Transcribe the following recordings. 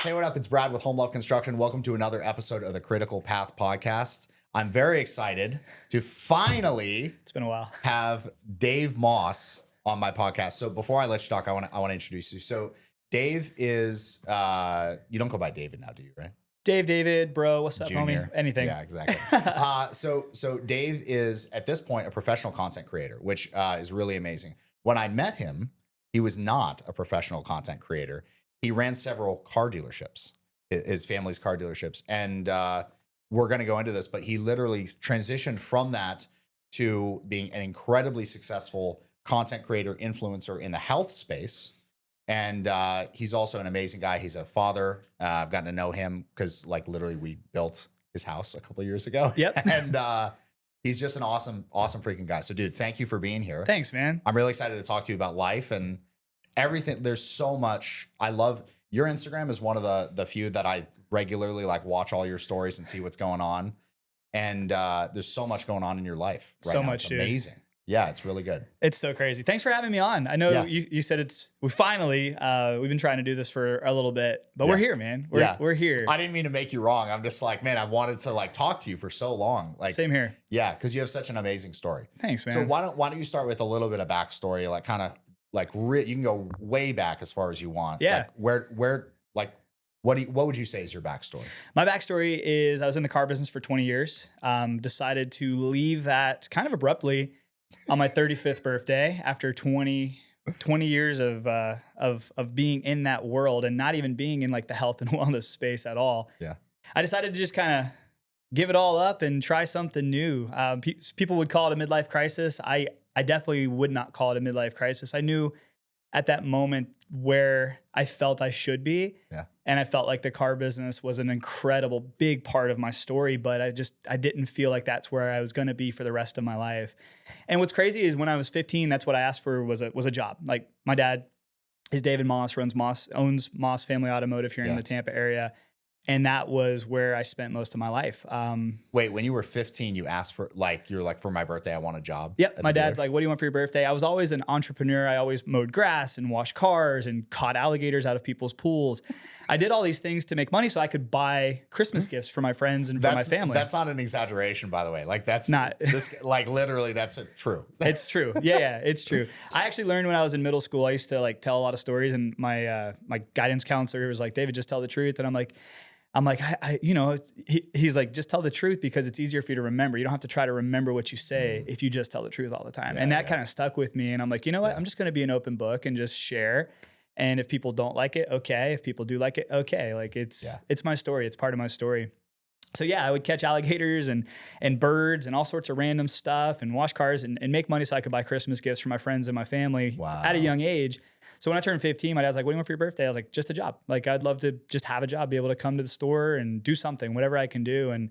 Hey, what up? It's Brad with Home Love Construction. Welcome to another episode of the Critical Path Podcast. I'm very excited to finally It's been a while. have Dave Moss on my podcast. So before I let you talk, I want to introduce you. So Dave is you don't go by David now, do you? Right? David, bro, what's up, Junior. homie? Anything. Yeah, exactly. So Dave is at this point a professional content creator, which is really amazing. When I met him, he was not a professional content creator. He ran several car dealerships, his family's car dealerships. And we're going to go into this, but he literally transitioned from that to being an incredibly successful content creator, influencer in the health space. And he's also an amazing guy. He's a father. I've gotten to know him because like literally we built his house a couple of years ago. Yep. And he's just an awesome freaking guy. So dude, thank you for being here. Thanks, man. I'm really excited to talk to you about life and everything. There's so much. I love your Instagram is one of the few that I regularly like watch all your stories and see what's going on. And there's so much going on in your life right So now. much, It's dude. amazing. Yeah, it's really good. It's so crazy. Thanks for having me on. I know Yeah. you said we've been trying to do this for a little bit, but we're here, man. We're here. I didn't mean to make you wrong. I'm just like, man, I wanted to like talk to you for so long. Like, Same here. yeah, because you have such an amazing story. Thanks, man. So why don't you start with a little bit of backstory, like kind of like you can go way back as far as you want. Yeah. Like where like what would you say is your backstory? My backstory is I was in the car business for 20 years. Decided to leave that kind of abruptly on my 35th birthday after 20 years of being in that world and not even being in like the health and wellness space at all. Yeah. I decided to just kind of give it all up and try something new. People would call it a midlife crisis. I definitely would not call it a midlife crisis. I knew at that moment where I felt I should be. Yeah. And I felt like the car business was an incredible big part of my story, but I didn't feel like that's where I was going to be for the rest of my life. And what's crazy is when I was 15, that's what I asked for was a job. Like my dad is David Moss, owns Moss Family Automotive here in the Tampa area. And that was where I spent most of my life. Wait, when you were 15, you asked for like, you're like, for my birthday, I want a job. Yep. My dad's like, what do you want for your birthday? I was always an entrepreneur. I always mowed grass and washed cars and caught alligators out of people's pools. I did all these things to make money so I could buy Christmas gifts for my friends and for my family. That's not an exaggeration, by the way. Like that's not this, like literally that's true. It's true. Yeah, it's true. I actually learned when I was in middle school, I used to like tell a lot of stories and my guidance counselor was like, David, just tell the truth. And I'm like, he's like, just tell the truth because it's easier for you to remember. You don't have to try to remember what you say if you just tell the truth all the time. And that kind of stuck with me. And I'm like, you know what? I'm just going to be an open book and just share. And if people don't like it, okay. If people do like it, okay. Like it's my story. It's part of my story. So yeah, I would catch alligators and birds and all sorts of random stuff and wash cars and make money so I could buy Christmas gifts for my friends and my family at a young age. So when I turned 15, my dad's like, what do you want for your birthday? I was like, just a job. Like, I'd love to just have a job, be able to come to the store and do something, whatever I can do. And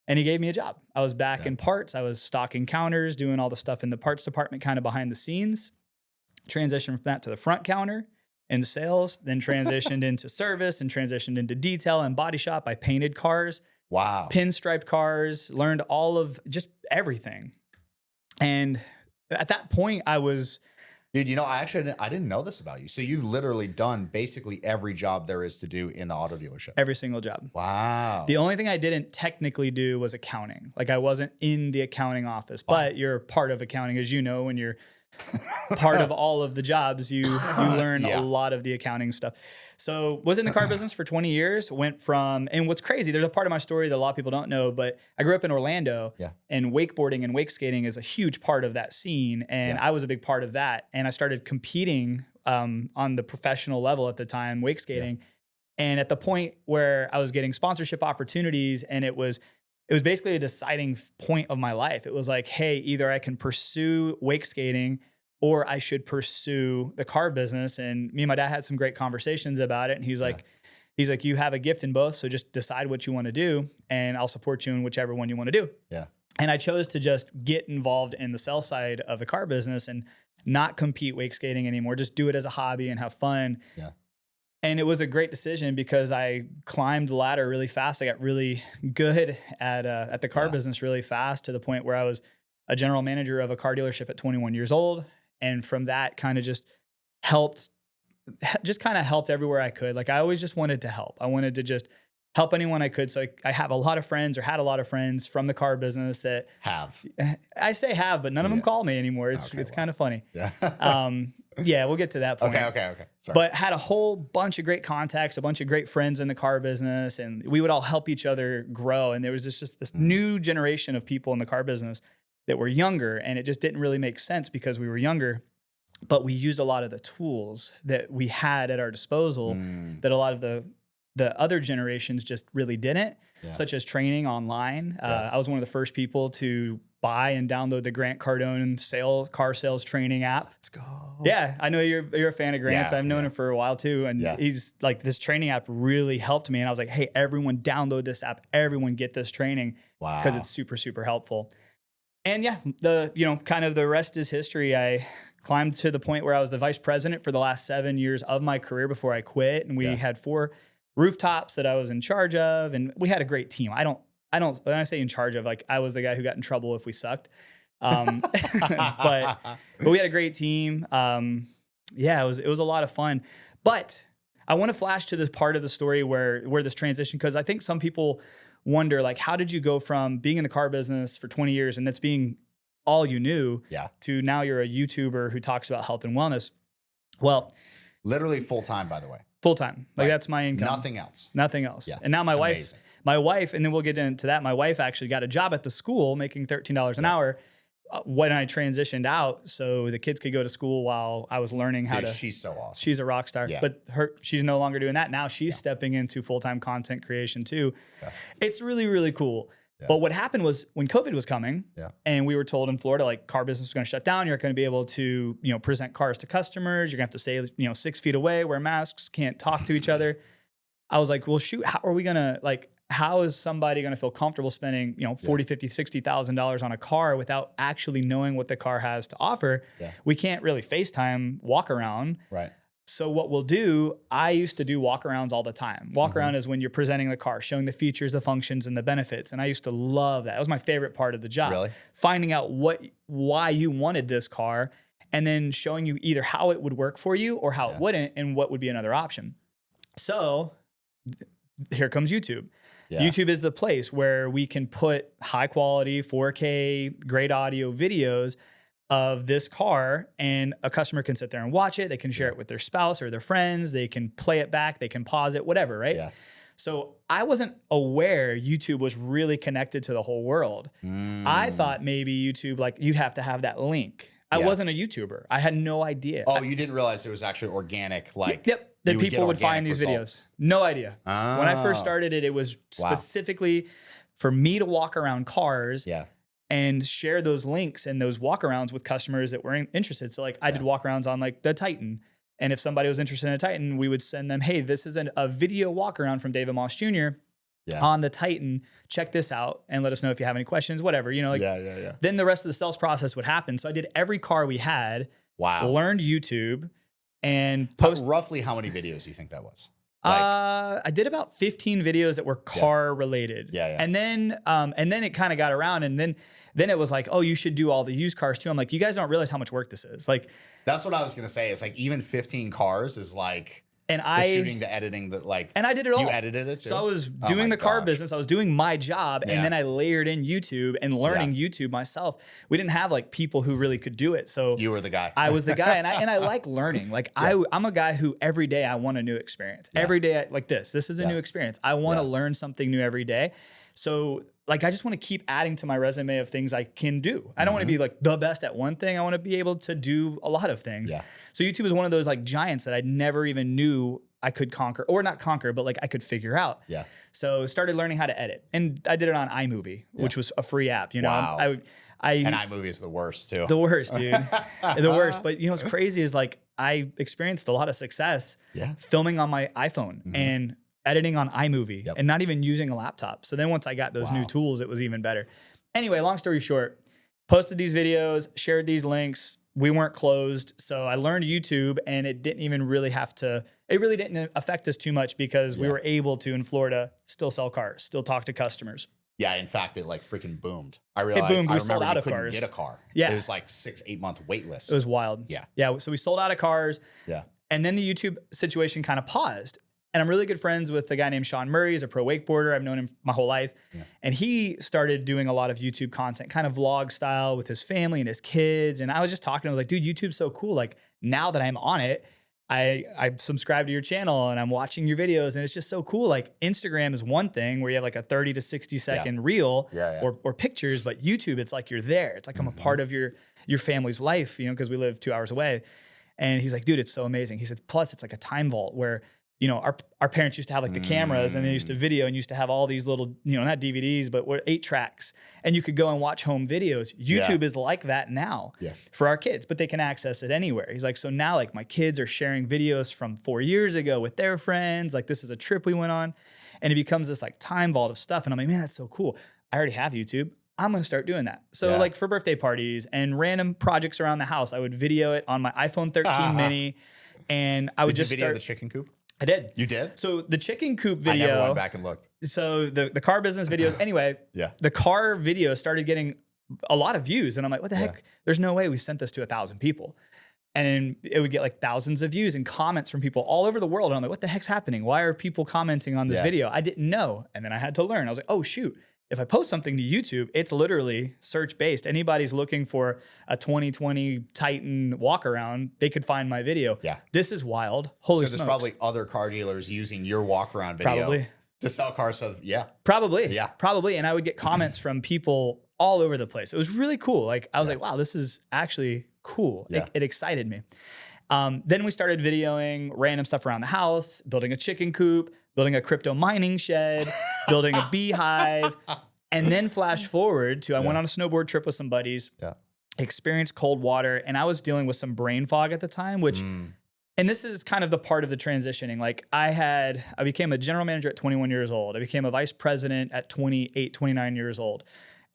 he gave me a job. I was back in parts. I was stocking counters, doing all the stuff in the parts department, kind of behind the scenes. Transitioned from that to the front counter in sales, then transitioned into service and transitioned into detail and body shop. I painted cars. Wow. Pinstriped cars, learned all of just everything. And at that point I was... Dude, I didn't know this about you. So you've literally done basically every job there is to do in the auto dealership. Every single job. Wow. The only thing I didn't technically do was accounting. Like I wasn't in the accounting office, but you're part of accounting. As you know, when you're part of all of the jobs, you learn a lot of the accounting stuff. So was in the car business for 20 years, and what's crazy, there's a part of my story that a lot of people don't know, but I grew up in Orlando and wakeboarding and wake skating is a huge part of that scene. And I was a big part of that. And I started competing on the professional level at the time, wake skating. And at the point where I was getting sponsorship opportunities and it was basically a deciding point of my life. It was like, hey, either I can pursue wake skating or I should pursue the car business. And me and my dad had some great conversations about it. And he's like, you have a gift in both. So just decide what you want to do and I'll support you in whichever one you want to do. Yeah. And I chose to just get involved in the sell side of the car business and not compete wake skating anymore. Just do it as a hobby and have fun. Yeah. And it was a great decision because I climbed the ladder really fast. I got really good at the car business really fast to the point where I was a general manager of a car dealership at 21 years old. And from that kind of just helped just kind of helped everywhere I could. Like I always just wanted to help. I wanted to just help anyone I could. So I have a lot of friends or had a lot of friends from the car business that I say have, but none of them call me anymore. It's kind of funny. Yeah. Yeah, we'll get to that point. Okay. Sorry. But had a whole bunch of great contacts, a bunch of great friends in the car business, and we would all help each other grow. And there was just this new generation of people in the car business that were younger, and it just didn't really make sense because we were younger. But we used a lot of the tools that we had at our disposal that a lot of the other generations just really didn't, such as training online. I was one of the first people to buy and download the Grant Cardone car sales training app. Let's go. Yeah, I know you're a fan of Grant's. I've known him for a while too, and he's like, this training app really helped me. And I was like, hey, everyone download this app. Everyone get this training because it's super, super helpful. And kind of the rest is history. I climbed to the point where I was the vice president for the last 7 years of my career before I quit, and we had 4 rooftops that I was in charge of, and we had a great team. I don't, when I say in charge of, like, I was the guy who got in trouble if we sucked. But we had a great team. It was a lot of fun. But I want to flash to the part of the story where this transition, because I think some people wonder, like, how did you go from being in the car business for 20 years and that's being all you knew to now you're a YouTuber who talks about health and wellness? Well, literally full time, by the way. Full time. Like that's my income. Nothing else. Yeah. And now my wife, and then we'll get into that. My wife actually got a job at the school making $13 an hour when I transitioned out, so the kids could go to school while I was learning how to. She's so awesome. She's a rock star. Yeah. But she's no longer doing that. Now she's stepping into full-time content creation too. Yeah. It's really, really cool. Yeah. But what happened was when COVID was coming and we were told in Florida, like, car business was going to shut down. You're not going to be able to, present cars to customers. You're going to have to stay, 6 feet away, wear masks, can't talk to each other. I was like, well, shoot, how are we going to, like, how is somebody going to feel comfortable spending, $40,000, $50,000, $60,000 on a car without actually knowing what the car has to offer? Yeah. We can't really FaceTime walk around. Right. So what we'll do, I used to do walk-arounds all the time. Walk-around is when you're presenting the car, showing the features, the functions, and the benefits. And I used to love that. It was my favorite part of the job. Really? Finding out why you wanted this car, and then showing you either how it would work for you or how it wouldn't, and what would be another option. So here comes YouTube. Yeah. YouTube is the place where we can put high-quality 4K, great audio videos of this car, and a customer can sit there and watch it. They can share it with their spouse or their friends. They can play it back. They can pause it, whatever, right? Yeah. So I wasn't aware YouTube was really connected to the whole world. I thought maybe YouTube, like, you'd have to have that link. I wasn't a YouTuber. I had no idea. Oh, you didn't realize it was actually organic, like... Yep. That people would find these videos. No idea. Oh. When I first started it, it was specifically for me to walk around cars and share those links and those walkarounds with customers that were interested. So, like, I did walkarounds on, like, the Titan. And if somebody was interested in a Titan, we would send them, hey, this is a video walkaround from David Moss Jr. On the Titan. Check this out and let us know if you have any questions, whatever. Then the rest of the sales process would happen. So I did every car we had. Wow. Learned YouTube. And roughly how many videos do you think that was? Like, I did about 15 videos that were car related. And then it kind of got around, and then it was like, oh, you should do all the used cars too. I'm like, you guys don't realize how much work this is. Like, that's what I was gonna say. It's like, even 15 cars is like, and the shooting, the editing, and I did it all. You edited it too? So I was doing the car business. I was doing my job, and then I layered in YouTube and learning YouTube myself. We didn't have, like, people who really could do it. So you were the guy. I was the guy, and I like learning. Like, I'm a guy who every day I want a new experience. Every day, this is a new experience. I want to learn something new every day. So, like, I just want to keep adding to my resume of things I can do. I don't want to be, like, the best at one thing. I want to be able to do a lot of things. Yeah. So YouTube is one of those, like, giants that I never even knew I could conquer, or not conquer, but, like, I could figure out. Yeah. So started learning how to edit, and I did it on iMovie, which was a free app. Wow. And iMovie is the worst too. The worst, dude. The worst. But what's crazy is, like, I experienced a lot of success filming on my iPhone and editing on iMovie and not even using a laptop. So then once I got those new tools, it was even better. Anyway, long story short, posted these videos, shared these links. We weren't closed. So I learned YouTube, and it didn't even really it really didn't affect us too much, because we were able to, in Florida, still sell cars, still talk to customers. Yeah, in fact, it, like, freaking boomed. I realized, it boomed. We sold out of cars. Get a car. Yeah. It was like 6-8 month wait list. It was wild. Yeah. Yeah. So we sold out of cars. Yeah. And then the YouTube situation kind of paused. And I'm really good friends with a guy named Sean Murray. He's a pro wakeboarder. I've known him my whole life. Yeah. And he started doing a lot of YouTube content, kind of vlog style with his family and his kids. And I was just talking, I was like, dude, YouTube's so cool. Like now that I'm on it, I subscribe to your channel and I'm watching your videos and it's just so cool. Like Instagram is one thing where you have like a 30 to 60 second reel or pictures, but YouTube, it's like you're there. It's like I'm a part of your family's life, you know, because we live 2 hours away. And he's like, dude, it's so amazing. He said, plus it's like a time vault where, you know, our parents used to have like the cameras and they used to video and used to have all these little, you know, not DVDs, but 8 tracks. And you could go and watch home videos. YouTube is like that now for our kids, but they can access it anywhere. He's like, so now like my kids are sharing videos from 4 years ago with their friends. Like this is a trip we went on. And it becomes this like time vault of stuff. And I'm like, man, that's so cool. I already have YouTube. I'm going to start doing that. So like for birthday parties and random projects around the house, I would video it on my iPhone 13 mini. And I would just video the chicken coop? I did. You did? So the chicken coop video. I never went back and looked. So the car business videos. Anyway, the car video started getting a lot of views. And I'm like, what the heck? There's no way we sent this to 1,000 people. And it would get like thousands of views and comments from people all over the world. And I'm like, what the heck's happening? Why are people commenting on this video? I didn't know. And then I had to learn. I was like, oh, shoot. If I post something to YouTube, it's literally search-based. Anybody's looking for a 2020 Titan walk-around, they could find my video. Yeah. This is wild. Holy smokes. So there's probably other car dealers using your walk-around video to sell cars. So Probably. Yeah. Probably. And I would get comments from people all over the place. It was really cool. Like I was like, wow, this is actually cool. It excited me. Then we started videoing random stuff around the house, building a chicken coop, building a crypto mining shed, building a beehive, and then flash forward to I went on a snowboard trip with some buddies, experienced cold water, and I was dealing with some brain fog at the time, which, and this is kind of the part of the transitioning. Like I became a general manager at 21 years old. I became a vice president at 28, 29 years old.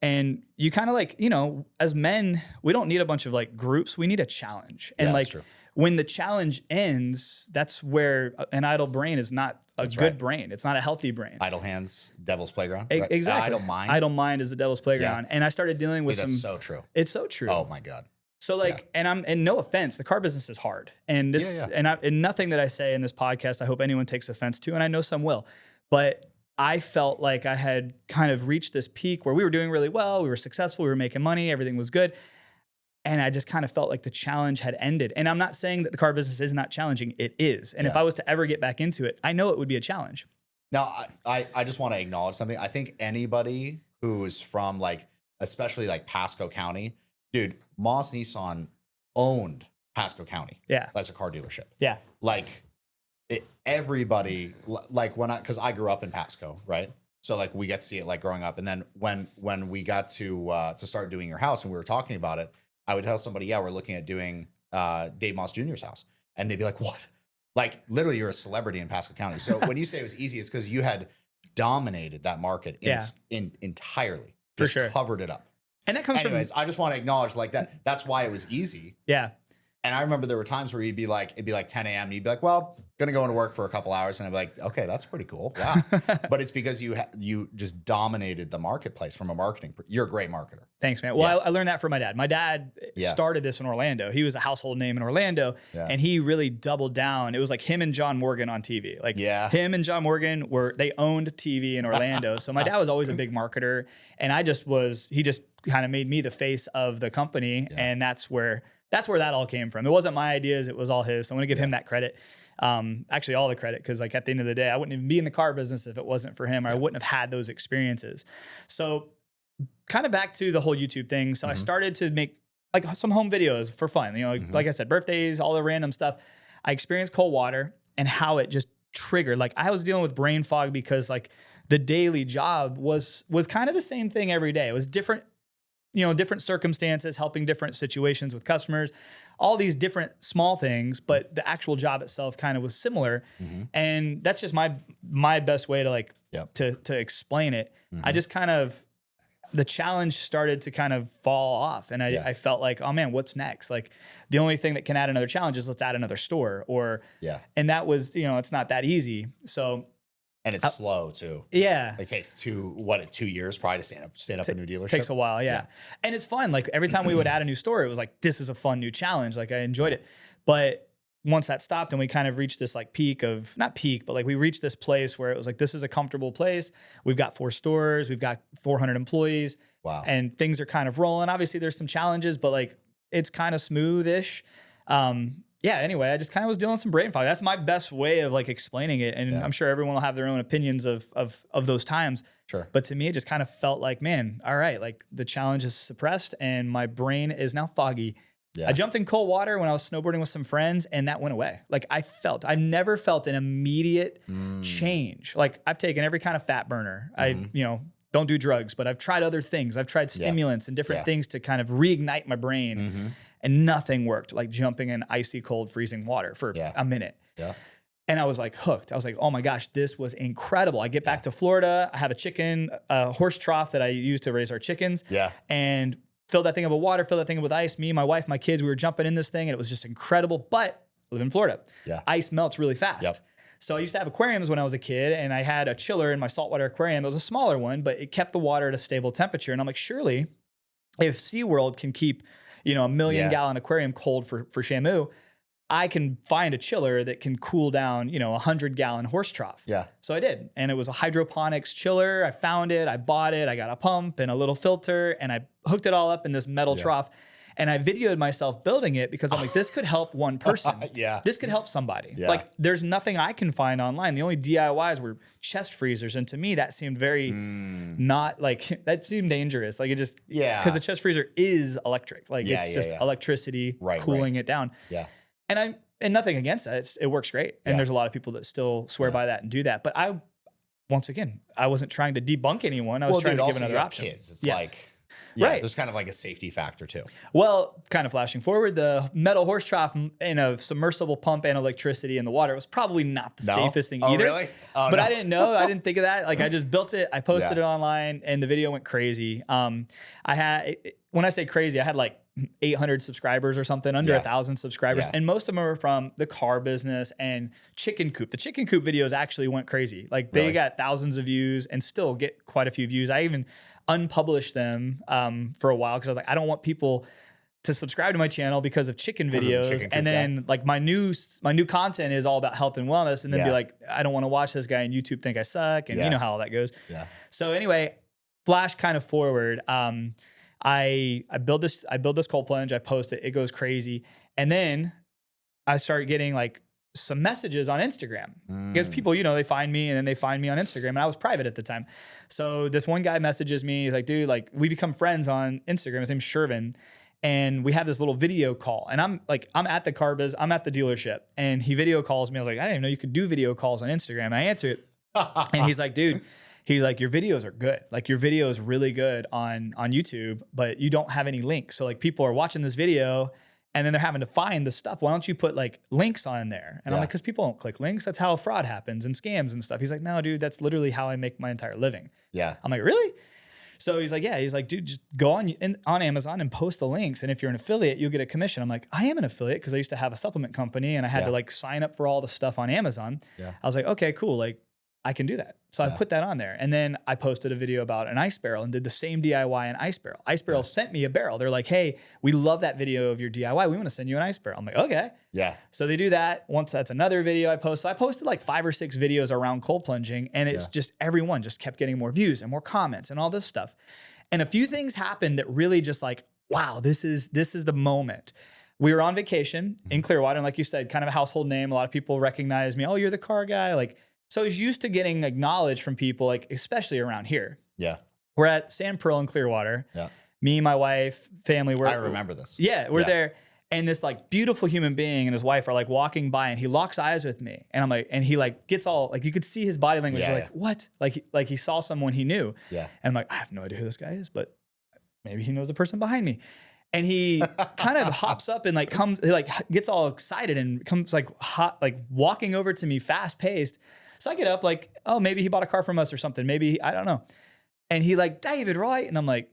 And you kind of like, you know, as men, we don't need a bunch of like groups. We need a challenge. And like, when the challenge ends, that's where an idle brain is not a good brain. It's not a healthy brain. Idle hands, devil's playground. Right? Exactly. Idle mind. Idle mind is the devil's playground. And I started dealing with that's so true. It's so true. Oh my God. So like, and no offense, the car business is hard. And this, and nothing that I say in this podcast, I hope anyone takes offense to, and I know some will, but I felt like I had kind of reached this peak where we were doing really well. We were successful. We were making money. Everything was good. And I just kind of felt like the challenge had ended. And I'm not saying that the car business is not challenging. It is. And if I was to ever get back into it, I know it would be a challenge. Now, I just want to acknowledge something. I think anybody who is from like, especially like Pasco County, dude, Moss Nissan owned Pasco County. Yeah. As a car dealership. Yeah. Like everybody, like because I grew up in Pasco, right? So like we get to see it like growing up. And then when we got to start doing your house and we were talking about it, I would tell somebody, we're looking at doing Dave Moss Jr.'s house. And they'd be like, what? Like literally you're a celebrity in Pasco County. So when you say it was easy, it's because you had dominated that market entirely. For sure. Covered it up. And that comes Anyways, I just want to acknowledge like that. That's why it was easy. Yeah. And I remember there were times where it'd be like 10 a.m. and you'd be like, well, gonna go into work for a couple hours. And I'd be like, okay, that's pretty cool. Wow. But it's because you just dominated the marketplace from a marketing. You're a great marketer. Thanks, man. Well, I learned that from my dad. My dad started this in Orlando. He was a household name in Orlando and he really doubled down. It was like him and John Morgan on TV. Like him and John Morgan they owned TV in Orlando. So my dad was always a big marketer and he just kind of made me the face of the company. Yeah. And that's where that all came from. It wasn't my ideas. It was all his. So I'm going to give him that credit. Actually all the credit. Cause like at the end of the day, I wouldn't even be in the car business if it wasn't for him, or I wouldn't have had those experiences. So kind of back to the whole YouTube thing. So I started to make like some home videos for fun, you know, like I said, birthdays, all the random stuff. I experienced cold water and how it just triggered. Like I was dealing with brain fog because like the daily job was kind of the same thing every day. It was different, you know, different circumstances, helping different situations with customers, all these different small things, but the actual job itself kind of was similar. And that's just my best way to like, to explain it. I just kind of, the challenge started to kind of fall off. And I felt like, oh man, what's next? Like the only thing that can add another challenge is let's add another store and that was, you know, it's not that easy. So, and it's slow too. Yeah. It takes 2 years probably to stand up a new dealership. Takes a while. Yeah. And it's fun. Like every time we would add a new store, it was like, this is a fun new challenge. Like I enjoyed it. But once that stopped and we kind of reached this like peak of, not peak, but like we reached this place where it was like, this is a comfortable place. We've got 4 stores, we've got 400 employees. Wow. And things are kind of rolling. Obviously there's some challenges, but like it's kind of smooth-ish. Yeah, anyway, I just kind of was dealing with some brain fog. That's my best way of like explaining it. And I'm sure everyone will have their own opinions of those times. Sure. But to me, it just kind of felt like, man, all right, like the challenge is suppressed and my brain is now foggy. Yeah. I jumped in cold water when I was snowboarding with some friends and that went away. Like I never felt an immediate change. Like I've taken every kind of fat burner. I don't do drugs, but I've tried other things. I've tried stimulants and different things to kind of reignite my brain and nothing worked, like jumping in icy cold freezing water for a minute. Yeah. And I was like hooked. I was like, oh my gosh, this was incredible. I get back to Florida. I have a horse trough that I use to raise our chickens. Yeah. And fill that thing up with water, fill that thing up with ice. Me, my wife, my kids, we were jumping in this thing and it was just incredible. But I live in Florida. Yeah. Ice melts really fast. Yep. So I used to have aquariums when I was a kid and I had a chiller in my saltwater aquarium. It was a smaller one, but it kept the water at a stable temperature. And I'm like, surely if SeaWorld can keep, a 1 million gallon aquarium cold for Shamu, I can find a chiller that can cool down, 100 gallon horse trough. Yeah. So I did. And it was a hydroponics chiller. I found it. I bought it. I got a pump and a little filter and I hooked it all up in this metal trough. And I videoed myself building it because I'm like, this could help one person. This could help somebody. Yeah. Like there's nothing I can find online. The only DIYs were chest freezers. And to me, that seemed very not like, that seemed dangerous. Like it just, because the chest freezer is electric. Like it's just electricity cooling it down. Yeah. And nothing against that. It works great. And there's a lot of people that still swear by that and do that. But once again, I wasn't trying to debunk anyone. I was trying to give another option. Kids. It's like, there's kind of like a safety factor too. Well, kind of flashing forward, the metal horse trough in a submersible pump and electricity in the water was probably not the safest thing either. Really? Oh, but I didn't know. I didn't think of that. Like I just built it. I posted it online and the video went crazy. When I say crazy, I had like 800 subscribers or something, under 1,000 subscribers. And most of them are from the car business and chicken coop. The chicken coop videos actually went crazy. Like they got thousands of views and still get quite a few views. I even unpublished them for a while because I was like, I don't want people to subscribe to my channel because of chicken videos. And then like my new content is all about health and wellness. And then be like, I don't want to watch this guy and YouTube think I suck. And you know how all that goes. Yeah. So anyway, flash kind of forward. I build this cold plunge, I post it, it goes crazy. And then I start getting like some messages on Instagram because people, they find me and then they find me on Instagram and I was private at the time. So this one guy messages me, he's like, dude, like we become friends on Instagram. His name's Shervin. And we have this little video call and I'm at the car biz, I'm at the dealership and he video calls me. I was like, I didn't even know you could do video calls on Instagram. And I answer it and he's like, dude, he's like, your videos are good. Like your video is really good on YouTube, but you don't have any links. So like people are watching this video and then they're having to find the stuff. Why don't you put like links on there? And I'm like, because people don't click links. That's how fraud happens and scams and stuff. He's like, no, dude, that's literally how I make my entire living. Yeah. I'm like, really? So he's like, yeah. He's like, dude, just go on Amazon and post the links. And if you're an affiliate, you'll get a commission. I'm like, I am an affiliate because I used to have a supplement company and I had to like sign up for all the stuff on Amazon. Yeah. I was like, okay, cool. Like I can do that. So I put that on there. And then I posted a video about an ice barrel and did the same DIY in ice barrel. Ice barrel sent me a barrel. They're like, hey, we love that video of your DIY. We want to send you an ice barrel. I'm like, okay. Yeah. So they do that. Once that's another video I post. So I posted like 5 or 6 videos around cold plunging and it's just everyone just kept getting more views and more comments and all this stuff. And a few things happened that really just like, wow, this is the moment. We were on vacation in Clearwater. And like you said, kind of a household name. A lot of people recognize me. Oh, you're the car guy. Like, so I was used to getting acknowledged from people, like especially around here. Yeah. We're at Sand Pearl in Clearwater. Yeah. Me, my wife, family. I remember this. Yeah, we're there. And this like beautiful human being and his wife are like walking by and he locks eyes with me. And I'm like, and he like gets all, like you could see his body language. Like, what? Like he saw someone he knew. Yeah. And I'm like, I have no idea who this guy is, but maybe he knows the person behind me. And he kind of hops up and like comes, he like gets all excited and comes like hot, like walking over to me fast paced. So I get up like, oh, maybe he bought a car from us or something. Maybe, I don't know. And he like, David, right? And I'm like,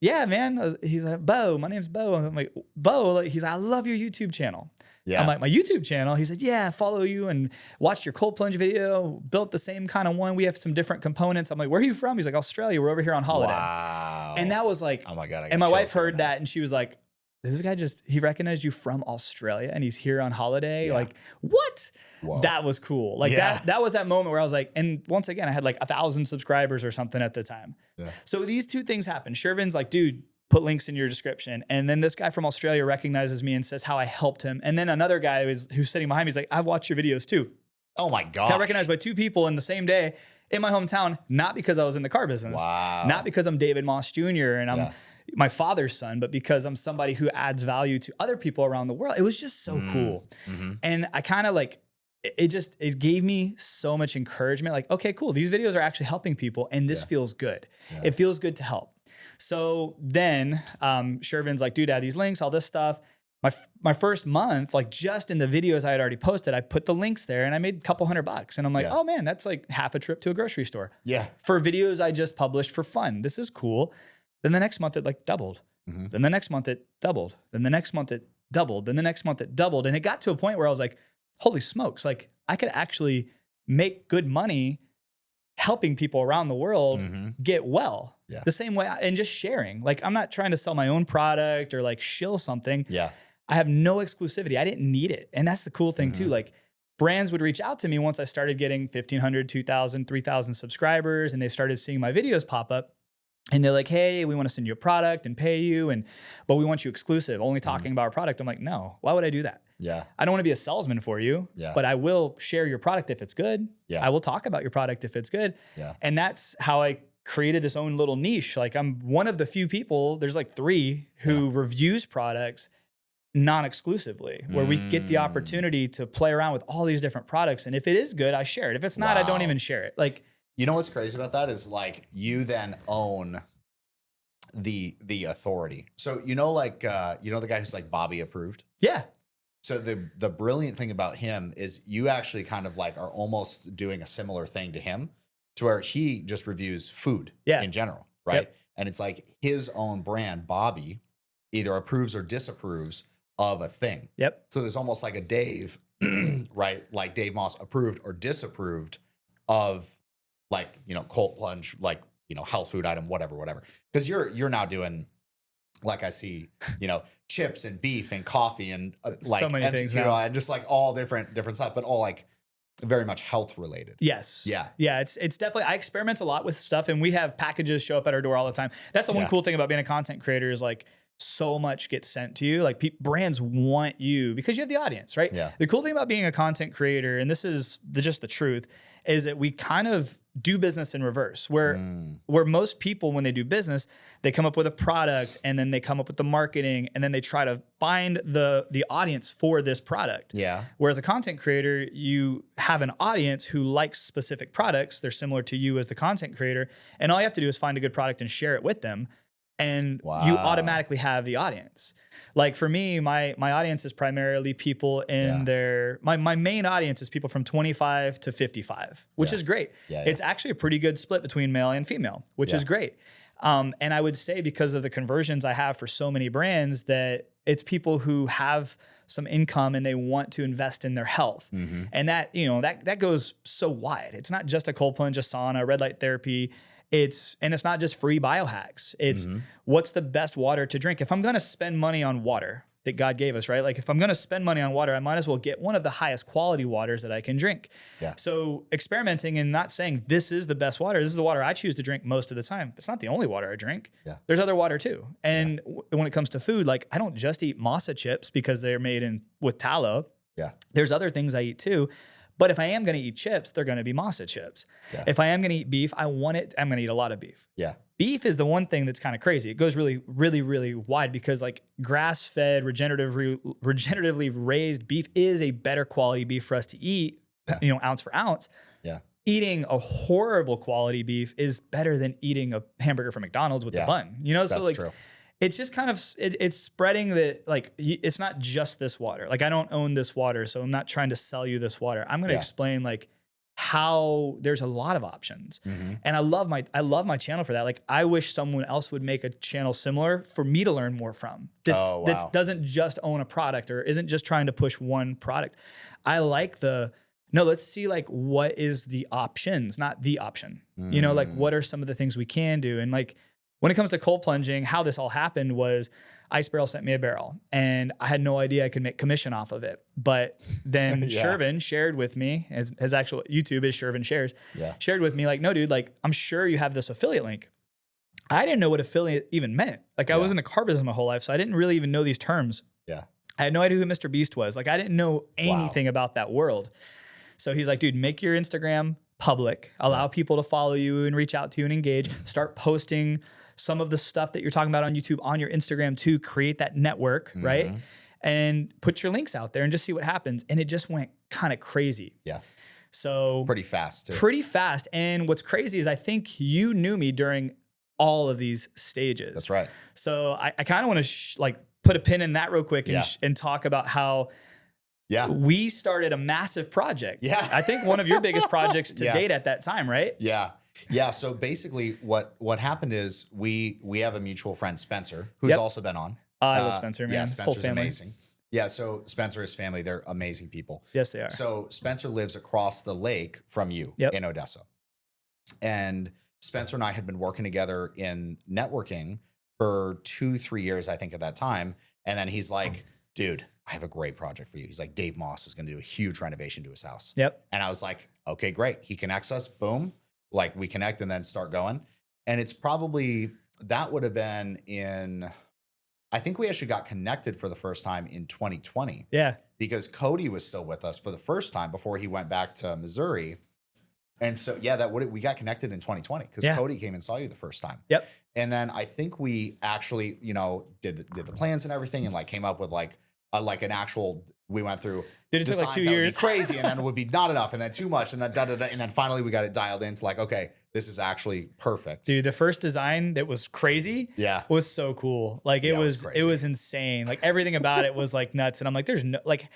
yeah, man. He's like, Bo, my name's Bo. I'm like, Bo, he's like, I love your YouTube channel. Yeah. I'm like, my YouTube channel? He said, yeah, follow you and watched your cold plunge video, built the same kind of one. We have some different components. I'm like, where are you from? He's like, Australia. We're over here on holiday. Wow. And that was like, oh my God. And my wife heard that and she was like, this guy he recognized you from Australia and he's here on holiday. Yeah. Like, what? Whoa. That was cool. Like that was that moment where I was like, and once again, I had like 1,000 subscribers or something at the time. Yeah. So these two things happen. Shervin's like, dude, put links in your description. And then this guy from Australia recognizes me and says how I helped him. And then another guy who's sitting behind me is like, I've watched your videos too. Oh my gosh. Got recognized by two people in the same day in my hometown, not because I was in the car business, not because I'm David Moss Jr. and I'm my father's son, but because I'm somebody who adds value to other people around the world. It was just so cool. Mm-hmm. And I kind of like, it gave me so much encouragement. Like, okay, cool. These videos are actually helping people and this feels good. Yeah. It feels good to help. So then Shervin's like, dude, add these links, all this stuff. My first month, like just in the videos I had already posted, I put the links there and I made a couple $100. And I'm like, oh man, that's like half a trip to a grocery store. Yeah. For videos I just published for fun. This is cool. Then the next month it like doubled. Mm-hmm. Then the next month it doubled. Then the next month it doubled. Then the next month it doubled. And it got to a point where I was like, holy smokes, like I could actually make good money helping people around the world get well. Yeah. The same way, and just sharing. Like I'm not trying to sell my own product or like shill something. Yeah. I have no exclusivity. I didn't need it. And that's the cool thing too. Like brands would reach out to me once I started getting 1,500, 2,000, 3,000 subscribers and they started seeing my videos pop up. And they're like, hey, we want to send you a product and pay you, but we want you exclusive, only talking about our product. I'm like, no, why would I do that? Yeah. I don't want to be a salesman for you, but I will share your product if it's good. Yeah. I will talk about your product if it's good. Yeah. And that's how I created this own little niche. Like I'm one of the few people, there's like 3 who reviews products non-exclusively, where we get the opportunity to play around with all these different products. And if it is good, I share it. If it's not, I don't even share it. Like, you know what's crazy about that is like you then own the authority. So like the guy who's like Bobby approved. Yeah. So the brilliant thing about him is you actually kind of like are almost doing a similar thing to him, to where he just reviews food in general, right? Yep. And it's like his own brand, Bobby, either approves or disapproves of a thing. Yep. So there's almost like a Dave, right? Like Dave Moss approved or disapproved of like, cold plunge, like, health food item, whatever. Because you're now doing, like I see, chips and beef and coffee and like, so many things now. And just like all different stuff, but all like very much health related. Yes. Yeah. Yeah. It's definitely, I experiment a lot with stuff and we have packages show up at our door all the time. That's the one cool thing about being a content creator is like, so much gets sent to you. Like brands want you because you have the audience, right? Yeah. The cool thing about being a content creator, and this is just the truth, is that we kind of do business in reverse, where most people, when they do business, they come up with a product and then they come up with the marketing and then they try to find the audience for this product. Yeah. Whereas a content creator, you have an audience who likes specific products. They're similar to you as the content creator. And all you have to do is find a good product and share it with them. And you automatically have the audience. Like for me, my audience is primarily people in my main audience is people from 25 to 55, which is great. Yeah, it's actually a pretty good split between male and female, which is great. And I would say because of the conversions I have for so many brands that it's people who have some income and they want to invest in their health. Mm-hmm. And that, that goes so wide. It's not just a cold plunge, a sauna, red light therapy. It's not just free biohacks. It's what's the best water to drink. If I'm going to spend money on water that God gave us, right? Like if I'm going to spend money on water, I might as well get one of the highest quality waters that I can drink. Yeah. So experimenting and not saying this is the best water. This is the water I choose to drink most of the time. It's not the only water I drink. Yeah. There's other water too. And when it comes to food, like I don't just eat masa chips because they're made with tallow. Yeah. There's other things I eat too. But if I am going to eat chips, they're going to be masa chips. Yeah. If I am going to eat beef, I'm going to eat a lot of beef. Yeah. Beef is the one thing that's kind of crazy. It goes really, really, really wide because like grass-fed, regeneratively raised beef is a better quality beef for us to eat, ounce for ounce. Yeah. Eating a horrible quality beef is better than eating a hamburger from McDonald's with the bun. That's so like true. It's just kind of, it's spreading that, like, it's not just this water. Like, I don't own this water, so I'm not trying to sell you this water. I'm going to explain, like, how there's a lot of options. Mm-hmm. And I love my channel for that. Like, I wish someone else would make a channel similar for me to learn more from. That doesn't just own a product or isn't just trying to push one product. I like let's see, like, what is the options, not the option. Like, what are some of the things we can do? And, like, when it comes to cold plunging, how this all happened was Ice Barrel sent me a barrel and I had no idea I could make commission off of it. But then Shervin shared with me, his actual YouTube is Shervin Shares, shared with me like, no, dude, like, I'm sure you have this affiliate link. I didn't know what affiliate even meant. Like, I was in the car business my whole life, so I didn't really even know these terms. Yeah. I had no idea who Mr. Beast was. Like, I didn't know anything about that world. So he's like, dude, make your Instagram public, allow people to follow you and reach out to you and engage, start posting some of the stuff that you're talking about on YouTube on your Instagram to create that network, right? And put your links out there and just see what happens. And it just went kind of crazy. Yeah. So pretty fast too. Pretty fast. And what's crazy is I think you knew me during all of these stages. That's right. So I kind of want to like put a pin in that real quick and talk about how we started a massive project. Yeah. I think one of your biggest projects to date at that time, right? Yeah. Yeah. So basically what happened is we have a mutual friend, Spencer, who's also been on. I love Spencer, man. Yeah, His whole Spencer's family. amazing. Yeah. So Spencer, his family, they're amazing people. Yes, they are. So Spencer lives across the lake from you in Odessa. And Spencer and I had been working together in networking for 2-3 years, I think, at that time. And then he's like, dude, I have a great project for you. He's like, Dave Moss is going to do a huge renovation to his house. Yep. And I was like, okay, great. He connects us. Boom. Like, we connect and then start going. And it's probably, that would have been in, I think we actually got connected for the first time in 2020. Yeah. Because Cody was still with us for the first time before he went back to Missouri. And so, we got connected in 2020 because Cody came and saw you the first time. Yep. And then I think we actually, did the plans and everything and like came up with like an actual, we went through. Did it take like 2 years? Would be crazy. And then it would be not enough and then too much. And then and then finally we got it dialed into like, okay, this is actually perfect. Dude, the first design that was crazy was so cool. Like it was insane. Like everything about it was like nuts. And I'm like, there's no, like,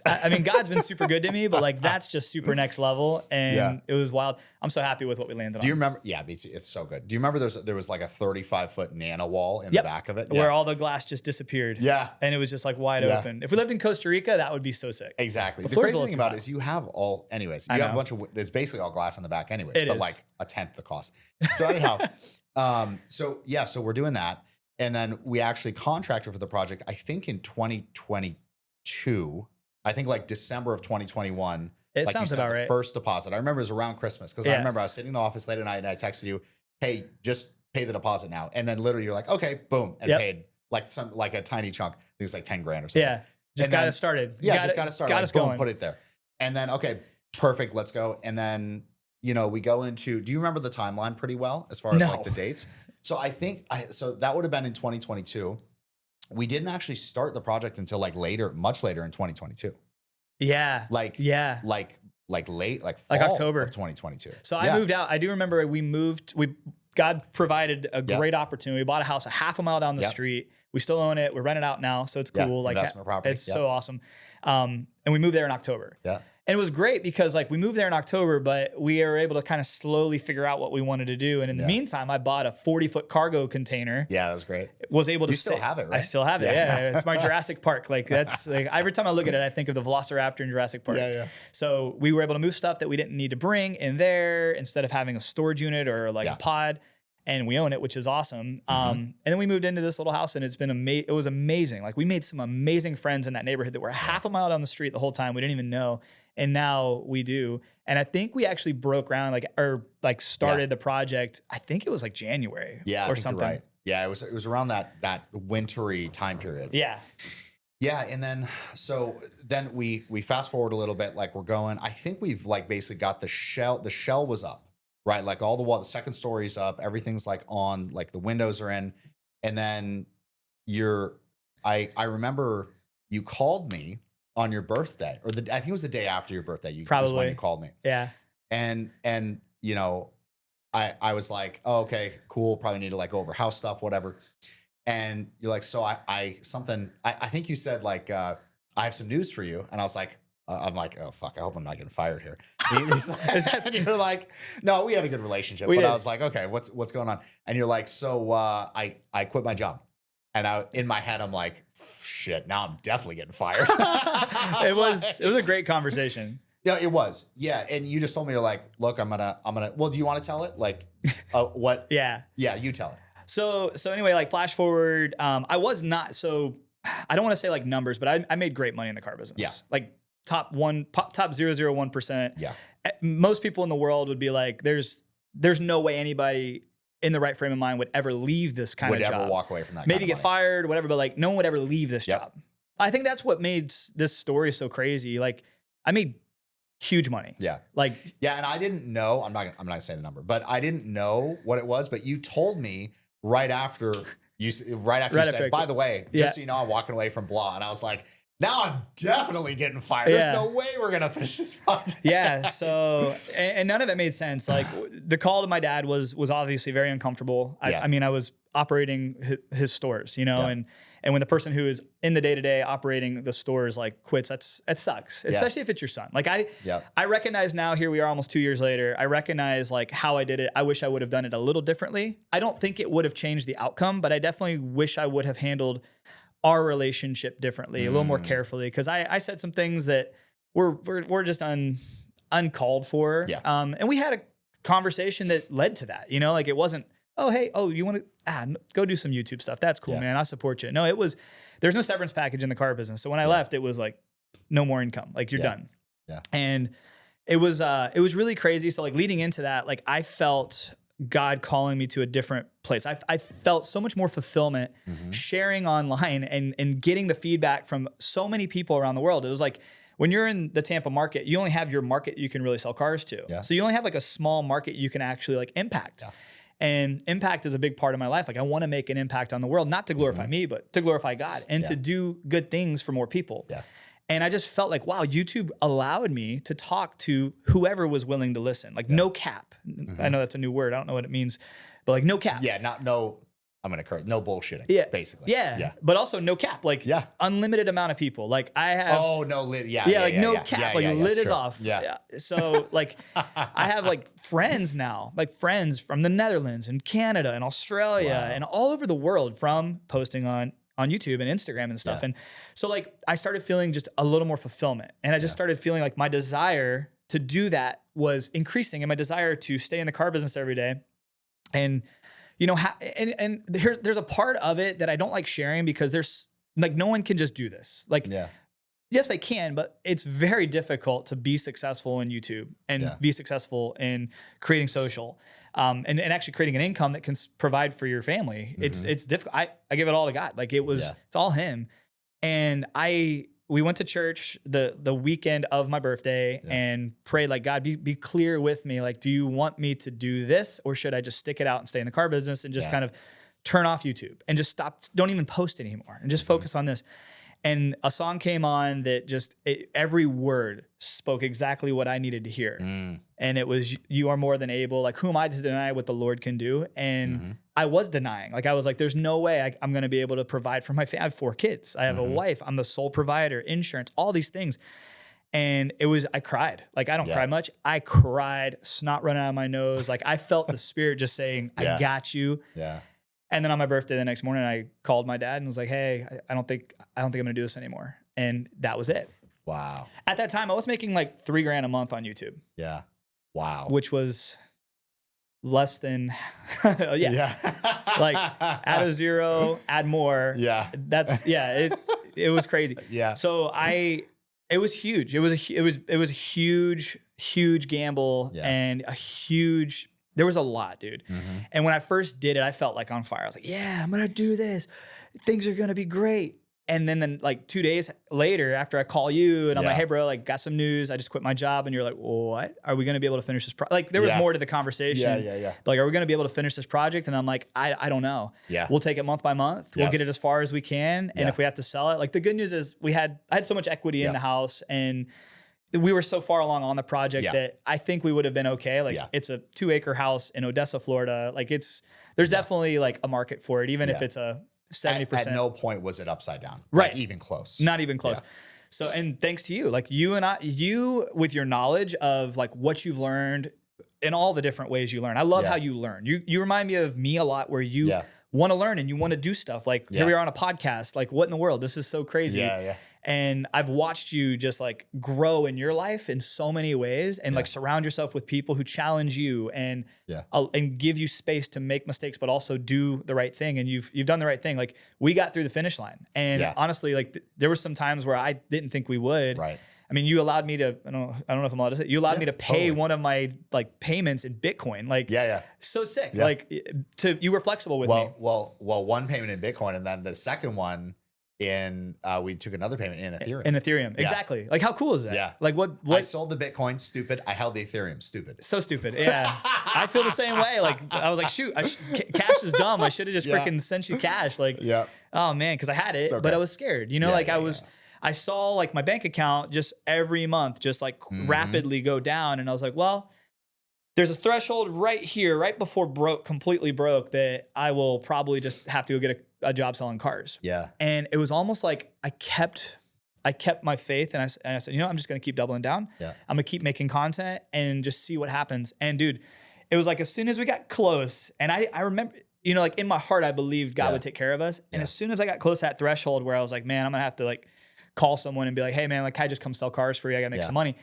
I mean, God's been super good to me, but like that's just super next level, and it was wild. I'm so happy with what we landed on. Do you remember? Yeah, it's so good. Do you remember there was like a 35-foot nano wall in the back of it, where all the glass just disappeared? Yeah, and it was just like wide open. If we lived in Costa Rica, that would be so sick. Exactly. The crazy thing about it is you have all, anyways. You have a bunch of. It's basically all glass on the back, anyways, but like a tenth the cost. So anyhow, so we're doing that, and then we actually contracted for the project. I think in 2022. I think like December of 2021. It like sounds about right. First deposit. I remember it was around Christmas because I remember I was sitting in the office late at night and I texted you, "Hey, just pay the deposit now." And then literally you're like, "Okay, boom," and paid like a tiny chunk. I think it's like 10 grand or something. Yeah, just got it started. Yeah, just got it started. Got like, us boom, going. put it there, and then okay, perfect. Let's go. And then we go into. Do you remember the timeline pretty well as far as like the dates? So I think so that would have been in 2022. We didn't actually start the project until like much later in 2022. Yeah. Like late, like fall October of 2022. So I moved out. I do remember God provided a great opportunity. We bought a house a half a mile down the street. We still own it. We're renting it out now. So it's cool. Like investment property. It's so awesome. And we moved there in October. Yeah. And it was great because like we moved there in October, but we were able to kind of slowly figure out what we wanted to do. And in the meantime, I bought a 40-foot cargo container. Yeah, that was great. Was able to still have it, right? I still have it. Yeah. It's my Jurassic Park. Like that's like every time I look at it, I think of the Velociraptor in Jurassic Park. Yeah. So we were able to move stuff that we didn't need to bring in there instead of having a storage unit or like a pod. And we own it, which is awesome. And then we moved into this little house, and it's been it was amazing. Like we made some amazing friends in that neighborhood that were half a mile down the street the whole time. We didn't even know, and now we do. And I think we actually broke ground, started the project. I think it was like January, or something. You're right. Yeah, it was around that wintry time period. Yeah. Yeah, and then we fast forward a little bit. Like we're going. I think we've like basically got the shell. The shell was up. Right, like all the second story's up, everything's like on, like the windows are in, and then I remember you called me on your birthday, or I think it was the day after your birthday. Was when you called me. Yeah, and I was like, oh, okay, cool, probably need to like go over house stuff, whatever. And you're like, so I think you said like I have some news for you, and I was like. I'm like, oh fuck! I hope I'm not getting fired here. And you're like, no, we had a good relationship, but I was like, okay, what's going on? And you're like, so I quit my job, and in my head I'm like, shit, now I'm definitely getting fired. It was a great conversation. Yeah, it was. Yeah, and you just told me, you're like, look, I'm gonna. Well, do you want to tell it? Like, what? Yeah, you tell it. So anyway, like flash forward, I was not, so I don't want to say like numbers, but I made great money in the car business. Yeah. Like top 0.001%. Yeah. Most people in the world would be like, there's no way anybody in the right frame of mind would ever leave this kind of job. Would ever walk away from that. Maybe kind get of money. fired, whatever, but like no one would ever leave this job. I think that's what made this story so crazy. Like I made huge money. Yeah. Like, yeah. And I didn't know, I'm not gonna say the number, but I didn't know what it was, but you told me right after you said, by the way, just so you know, I'm walking away from blah. And I was like, now I'm definitely getting fired. There's no way we're going to finish this project. Yeah. So, and none of it made sense. Like the call to my dad was obviously very uncomfortable. I mean, I was operating his stores, you know, and when the person who is in the day-to-day operating the stores like quits, that sucks, especially if it's your son. Like I recognize now, here we are almost 2 years later, I recognize like how I did it. I wish I would have done it a little differently. I don't think it would have changed the outcome, but I definitely wish I would have handled our relationship differently, a little more carefully. Cause I said some things that were just uncalled for. Yeah. And we had a conversation that led to that, you know, like it wasn't, oh, hey, you want to go do some YouTube stuff. That's cool, man. I support you. No, there's no severance package in the car business. So when I left, it was like no more income. Like you're done. Yeah. And it was really crazy. So like leading into that, like I felt God calling me to a different place. I felt so much more fulfillment sharing online and getting the feedback from so many people around the world. It was like when you're in the Tampa market, you only have your market you can really sell cars to. Yeah. So you only have like a small market you can actually like impact. Yeah. And impact is a big part of my life. Like I want to make an impact on the world, not to glorify me, but to glorify God and to do good things for more people. Yeah. And I just felt like, wow, YouTube allowed me to talk to whoever was willing to listen. Like no cap. I know that's a new word. I don't know what it means, but like no cap. Yeah. I'm going to curse. No bullshitting. Basically. Yeah. But also no cap. Like unlimited amount of people. Like I have. Oh, no lid. Yeah. Like no cap. Like lid is off. Yeah. So like I have like friends now, like friends from the Netherlands and Canada and Australia and all over the world from posting on YouTube and Instagram and stuff. And so like I started feeling just a little more fulfillment. And I just started feeling like my desire to do that was increasing and my desire to stay in the car business every day. And, you know, and there's a part of it that I don't like sharing because there's like, no one can just do this. Like, yes, they can, but it's very difficult to be successful in YouTube and be successful in creating social, and actually creating an income that can provide for your family. It's difficult. I give it all to God. Like it's all Him. And we went to church the weekend of my birthday and prayed like, God, be clear with me. Like, do you want me to do this or should I just stick it out and stay in the car business and just kind of turn off YouTube and just stop, don't even post anymore and just focus on this. And a song came on that just, every word spoke exactly what I needed to hear. And it was, you are more than able. Like, who am I to deny what the Lord can do? And I was denying. Like, I was like, there's no way I'm going to be able to provide for my family. I have 4 kids. I have a wife. I'm the sole provider, insurance, all these things. And I cried. Like, I don't cry much. I cried, snot running out of my nose. Like, I felt the Spirit just saying, I got you. Yeah. And then on my birthday the next morning, I called my dad and was like, hey, I don't think I'm going to do this anymore. And that was it. Wow. At that time, I was making like $3,000 a month on YouTube. Yeah. Wow. Which was less than, like add a zero, add more. Yeah. It was crazy. Yeah. So it was huge. It was a huge gamble and there was a lot, dude. And when I first did it, I felt like on fire. I was like, yeah, I'm going to do this. Things are going to be great. And then like 2 days later, after I call you and I'm like, hey bro, like got some news. I just quit my job. And you're like, what? Are we going to be able to finish this project? Like there was more to the conversation. Yeah. Like, are we going to be able to finish this project? And I'm like, I don't know. Yeah. We'll take it month by month. We'll get it as far as we can. And if we have to sell it, like the good news is I had so much equity in the house and we were so far along on the project that I think we would have been okay. Like it's a 2-acre house in Odessa, Florida. Like there's definitely like a market for it, even if it's a 70%. At no point was it upside down. Right. Like even close. Not even close. Yeah. So, and thanks to you, like you with your knowledge of like what you've learned in all the different ways you learn. I love how you learn. You remind me of me a lot where you want to learn and you want to do stuff. Like here we are on a podcast. Like what in the world? This is so crazy. And I've watched you just like grow in your life in so many ways, and like surround yourself with people who challenge you and give you space to make mistakes, but also do the right thing. And you've done the right thing. Like we got through the finish line, and honestly, like there were some times where I didn't think we would. Right. I mean, you allowed me to, I don't know if I'm allowed to say, you allowed me to pay one of my like payments in Bitcoin. Like, so sick. Yeah. Like you were flexible with me. Well, one payment in Bitcoin, and then the second one we took another payment in Ethereum. In Ethereum. Yeah. Exactly. Like how cool is that? Yeah. Like what I sold the Bitcoin, stupid. I held the Ethereum, stupid. So stupid. Yeah. I feel the same way. Like I was like, shoot, cash is dumb. I should have just freaking sent you cash. Like, oh man. Cause I had it, but I was scared, you know, I saw like my bank account just every month, just like rapidly go down. And I was like, well, there's a threshold right here, right before completely broke, that I will probably just have to go get a job selling cars. Yeah. And it was almost like I kept my faith, and I said, you know, I'm just going to keep doubling down. Yeah. I'm going to keep making content and just see what happens. And dude, it was like, as soon as we got close, and I remember, you know, like in my heart, I believed God would take care of us. And as soon as I got close to that threshold where I was like, man, I'm going to have to like call someone and be like, hey man, like, can I just come sell cars for you? I got to make some money.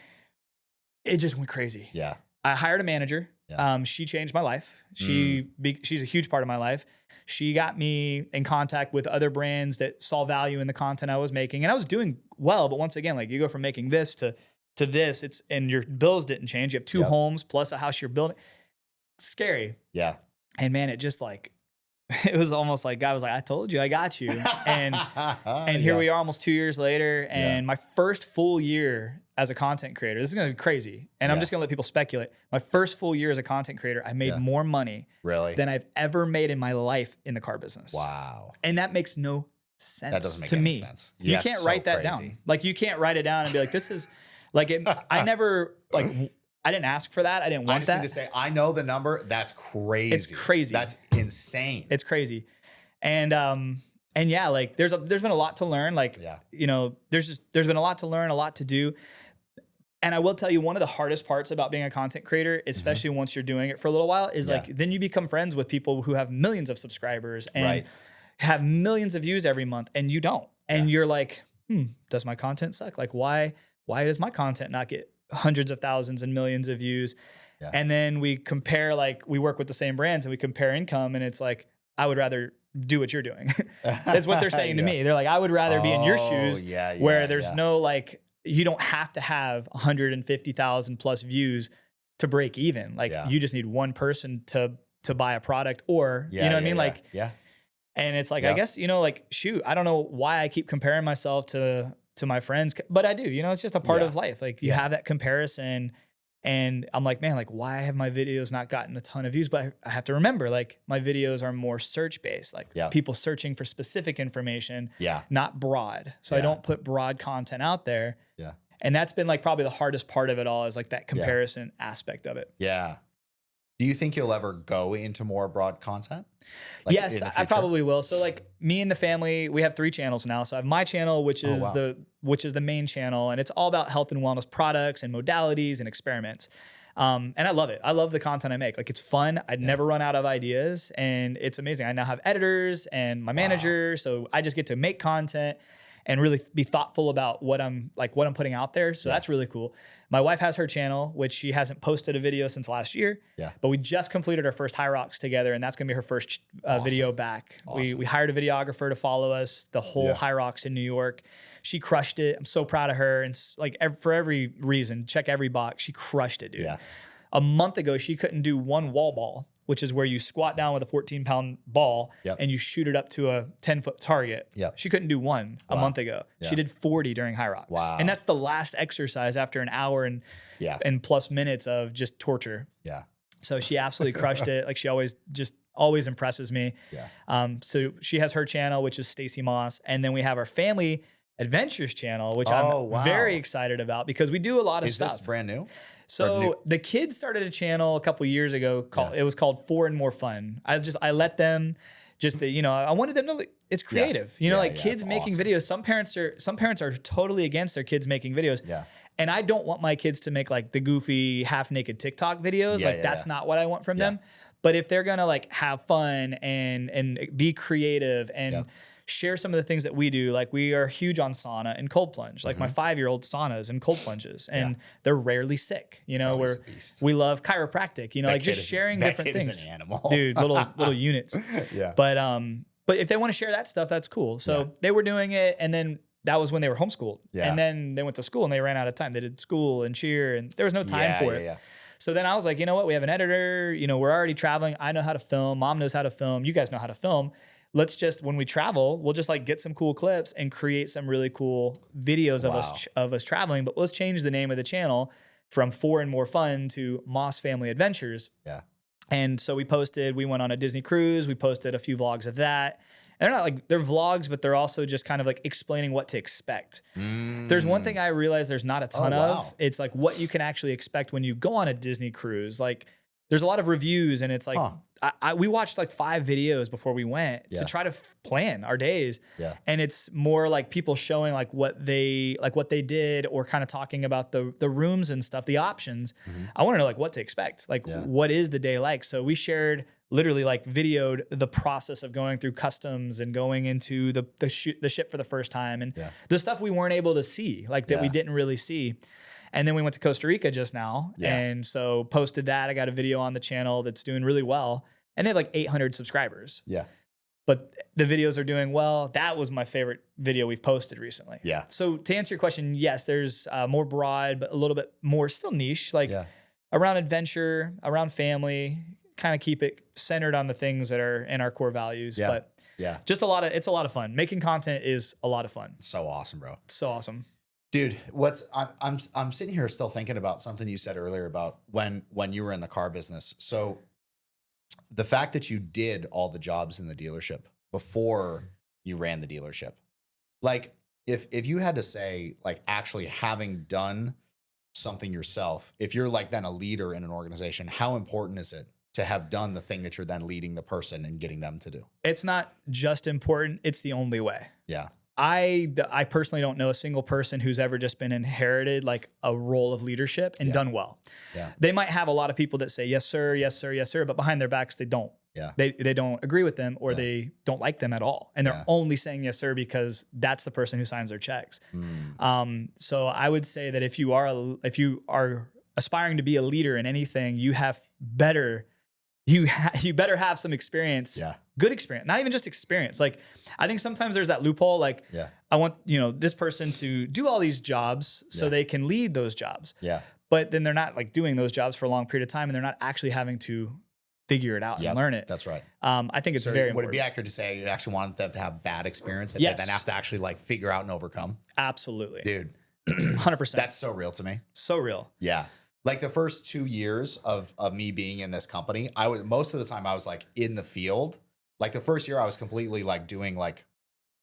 It just went crazy. Yeah. I hired a manager. Yeah. She changed my life. She's a huge part of my life. She got me in contact with other brands that saw value in the content I was making, and I was doing well. But once again, like you go from making this to this, and your bills didn't change. You have 2 homes plus a house you're building. Scary. Yeah. And man, it just like, it was almost like God was like, I told you, I got you. And here we are almost 2 years later. And my first full year as a content creator, this is going to be crazy. And I'm just going to let people speculate. My first full year as a content creator, I made more money than I've ever made in my life in the car business. Wow. And that makes no sense. That doesn't make any sense. You can't write that down. Like you can't write it down and be like, this is like, I never like, I didn't ask for that. I didn't want that. I just need to say, I know the number. That's crazy. It's crazy. That's insane. It's crazy. And yeah, like there's been a lot to learn. Like, you know, there's been a lot to learn, a lot to do. And I will tell you, one of the hardest parts about being a content creator, especially once you're doing it for a little while, is like, then you become friends with people who have millions of subscribers and have millions of views every month, and you don't. And you're like, does my content suck? Like, why does my content not get hundreds of thousands and millions of views? Yeah. And then we compare, like we work with the same brands and we compare income, and it's like, I would rather do what you're doing. That's what they're saying to me. They're like, I would rather be in your shoes where there's no, like, you don't have to have 150,000 plus views to break even. Like you just need one person to buy a product, or, you know what I mean? Like, and it's like, I guess, you know, like, shoot, I don't know why I keep comparing myself to my friends, but I do, you know, it's just a part of life. Like you have that comparison, and I'm like, man, like why have my videos not gotten a ton of views? But I have to remember, like my videos are more search based, like people searching for specific information, not broad. So I don't put broad content out there. Yeah. And that's been like probably the hardest part of it all, is like that comparison aspect of it. Yeah. Do you think you'll ever go into more broad content? Like yes, I probably will. So like me and the family, we have 3 channels now. So I have my channel, which is the main channel, and it's all about health and wellness products and modalities and experiments. And I love it. I love the content I make. Like it's fun. I'd never run out of ideas, and it's amazing. I now have editors and my manager, so I just get to make content and really be thoughtful about what I'm putting out there. So that's really cool. My wife has her channel, which she hasn't posted a video since last year. Yeah. But we just completed our first High Rocks together, and that's gonna be her first video back. Awesome. We hired a videographer to follow us the whole High Rocks in New York. She crushed it. I'm so proud of her. And like for every reason, check every box, she crushed it, dude. Yeah. A month ago, she couldn't do one wall ball, which is where you squat down with a 14-pound ball and you shoot it up to a 10-foot target. Yep. She couldn't do one a month ago. Yeah. She did 40 during High Rocks. Wow. And that's the last exercise after an hour and plus minutes of just torture. Yeah. So she absolutely crushed it. Like she always impresses me. Yeah. So she has her channel, which is Stacy Moss. And then we have our family adventures channel, which I'm very excited about, because we do a lot of stuff. Is this brand new? So the kids started a channel a couple years ago it was called 4 and More Fun. I let them I wanted them to, it's creative, like kids making videos. Some parents are totally against their kids making videos. Yeah. And I don't want my kids to make like the goofy half naked TikTok videos. That's not what I want from them. But if they're going to like have fun and be creative and share some of the things that we do. Like we are huge on sauna and cold plunge. Like my 5-year-old saunas and cold plunges, and they're rarely sick. You know, we love chiropractic. You know, like just sharing different things. Is an animal. Dude, little units. Yeah. But if they want to share that stuff, that's cool. So they were doing it, and then that was when they were homeschooled. Yeah. And then they went to school and they ran out of time. They did school and cheer, and there was no time for it. So then I was like, you know what? We have an editor. You know, we're already traveling. I know how to film. Mom knows how to film. You guys know how to film. Let's just, when we travel, we'll just like get some cool clips and create some really cool videos of us traveling. But let's change the name of the channel from 4 and More Fun to Moss Family Adventures. Yeah. And so we went on a Disney cruise. We posted a few vlogs of that. And they're not like, they're vlogs, but they're also just kind of like explaining what to expect. There's one thing I realized there's not a ton of. It's like what you can actually expect when you go on a Disney cruise. Like there's a lot of reviews, and it's like, we watched like 5 videos before we went to try to plan our days. Yeah. And it's more like people showing like what they did, or kind of talking about the rooms and stuff, the options. I want to know like what to expect. Like what is the day like? So we shared, literally like videoed the process of going through customs and going into the ship for the first time, and the stuff we weren't able to see, like that we didn't really see. And then we went to Costa Rica just now. And so posted that. I got a video on the channel that's doing really well. And they have like 800 subscribers. Yeah. But the videos are doing well. That was my favorite video we've posted recently. Yeah. So to answer your question, yes, there's more broad, but a little bit more still niche, like around adventure, around family, kind of keep it centered on the things that are in our core values. Yeah. But just it's a lot of fun. Making content is a lot of fun. So awesome, bro. So awesome. Dude, I'm sitting here still thinking about something you said earlier about when you were in the car business. So the fact that you did all the jobs in the dealership before you ran the dealership, like if you had to say, like, actually having done something yourself, if you're like then a leader in an organization, how important is it to have done the thing that you're then leading the person and getting them to do? It's not just important, it's the only way. Yeah. I personally don't know a single person who's ever just been inherited like a role of leadership and done well. Yeah. They might have a lot of people that say, yes, sir, yes, sir, yes, sir. But behind their backs, they don't. Yeah. They don't agree with them, or they don't like them at all. And they're only saying yes, sir, because that's the person who signs their checks. So I would say that if you are aspiring to be a leader in anything, you better have some experience. Yeah. Good experience, not even just experience. Like, I think sometimes there's that loophole. Like, I want, this person to do all these jobs so they can lead those jobs. Yeah. But then they're not like doing those jobs for a long period of time, and they're not actually having to figure it out and learn it. That's right. I think it's very important. Would it be accurate to say you actually want them to have bad experience that they then have to actually like figure out and overcome? Absolutely. Dude. 100%. That's so real to me. So real. Yeah. Like the first 2 years of me being in this company, most of the time I was like in the field. Like the first year I was completely like doing like,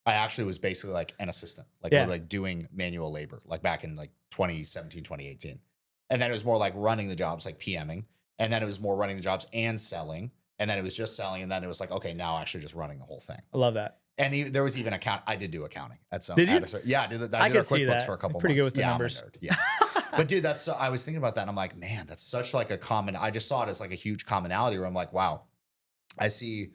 I actually was basically like an assistant, like doing manual labor, like back in like 2017, 2018. And then it was more like running the jobs, like PMing. And then it was more running the jobs and selling. And then it was just selling. And then it was like, okay, now actually just running the whole thing. I love that. And there was even I did do accounting at some. Did you? Yeah, I did our QuickBooks for a couple months. Pretty good with the numbers. I'm a nerd. Yeah. But dude, I was thinking about that and I'm like, man, that's such like I just saw it as like a huge commonality where I'm like, wow, I see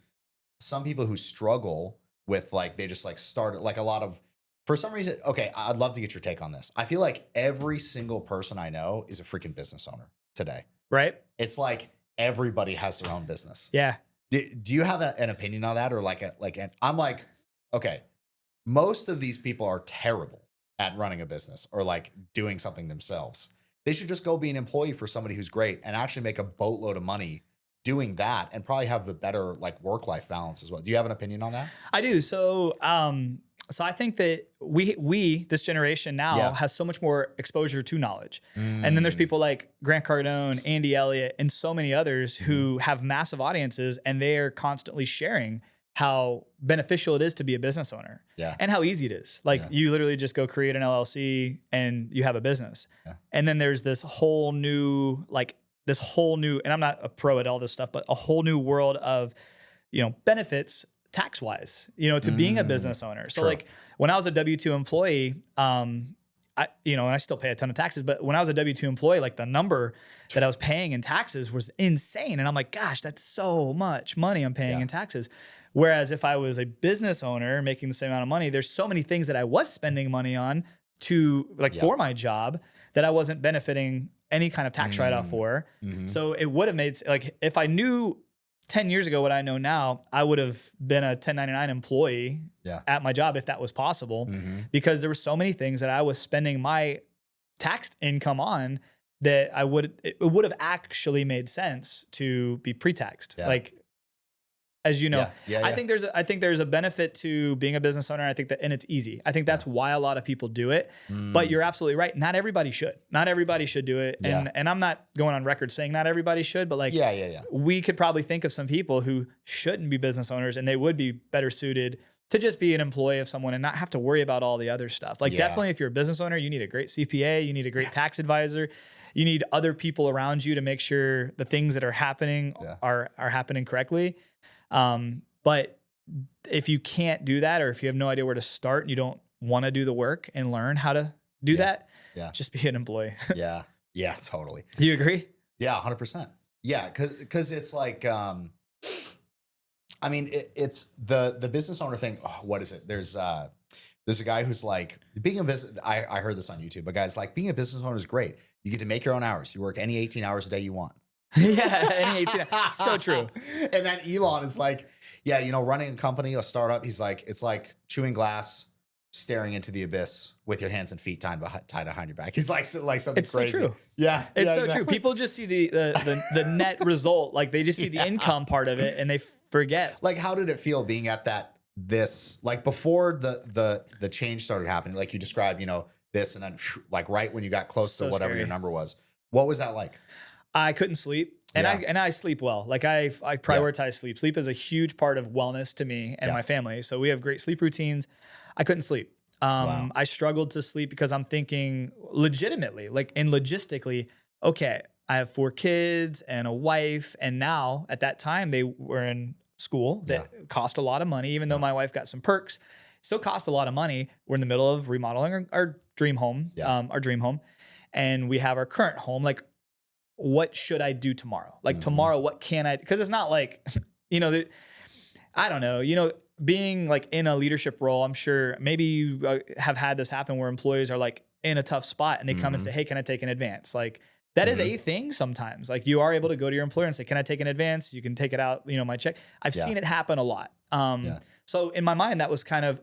some people who struggle with like, they just like started like a lot of, for some reason, okay, I'd love to get your take on this. I feel like every single person I know is a freaking business owner today. Right. It's like everybody has their own business. Yeah. Do you have an opinion on that? Or I'm like, okay, most of these people are terrible at running a business or like doing something themselves. They should just go be an employee for somebody who's great and actually make a boatload of money doing that and probably have the better like work-life balance as well. Do you have an opinion on that? I do. So I think that this generation now has so much more exposure to knowledge. And then there's people like Grant Cardone, Andy Elliott, and so many others who have massive audiences, and they are constantly sharing how beneficial it is to be a business owner and how easy it is. Like you literally just go create an LLC and you have a business. Yeah. And then there's this whole new, and I'm not a pro at all this stuff, but a whole new world of, benefits tax-wise, to being a business owner. So like when I was a W-2 employee, and I still pay a ton of taxes, but when I was a W-2 employee, like the number that I was paying in taxes was insane. And I'm like, gosh, that's so much money I'm paying in taxes. Whereas if I was a business owner making the same amount of money, there's so many things that I was spending money on for my job that I wasn't benefiting any kind of tax write-off for. So it would have made, like, if I knew 10 years ago what I know now, I would have been a 1099 employee at my job if that was possible, because there were so many things that I was spending my taxed income on that it would have actually made sense to be pre-taxed. Like, as you know, I think there's a benefit to being a business owner. I think that, and it's easy. I think that's why a lot of people do it, but you're absolutely right. Not everybody should do it. And I'm not going on record saying not everybody should, but like, we could probably think of some people who shouldn't be business owners and they would be better suited to just be an employee of someone and not have to worry about all the other stuff. Like definitely if you're a business owner, you need a great CPA, you need a great tax advisor, you need other people around you to make sure the things that are happening are happening correctly. But if you can't do that, or if you have no idea where to start and you don't want to do the work and learn how to do that, just be an employee. Yeah, totally. Do you agree? Yeah, 100%. Yeah. Cause it's like, I mean, it's the business owner thing. Oh, what is it? There's a guy who's like, being a business, I heard this on YouTube, a guy's like, being a business owner is great. You get to make your own hours. You work any 18 hours a day you want. Any 18. So true. And then Elon is like, running a company, a startup, he's like, it's like chewing glass, staring into the abyss with your hands and feet tied behind your back. He's like something it's crazy. So true. Yeah. It's so exactly. true. People just see the net result. Like they just see the income part of it and they forget. Like, how did it feel being at this, like before the change started happening, like you described, this, and then like right when you got close to whatever your number was, what was that like? I couldn't sleep. And I sleep well. Like I prioritize sleep. Sleep is a huge part of wellness to me and my family. So we have great sleep routines. I couldn't sleep. I struggled to sleep because I'm thinking legitimately, like, and logistically, okay, I have 4 kids and a wife. And now at that time they were in school that cost a lot of money, even though my wife got some perks, still cost a lot of money. We're in the middle of remodeling our dream home, and we have our current home. Like, what should I do tomorrow? Like tomorrow, what can I, because it's not like, I don't know, being like in a leadership role, I'm sure maybe you have had this happen where employees are like in a tough spot and they come and say, hey, can I take an advance? Like that is a thing sometimes. Like you are able to go to your employer and say, can I take an advance? You can take it out, my check. I've seen it happen a lot. So in my mind, that was kind of,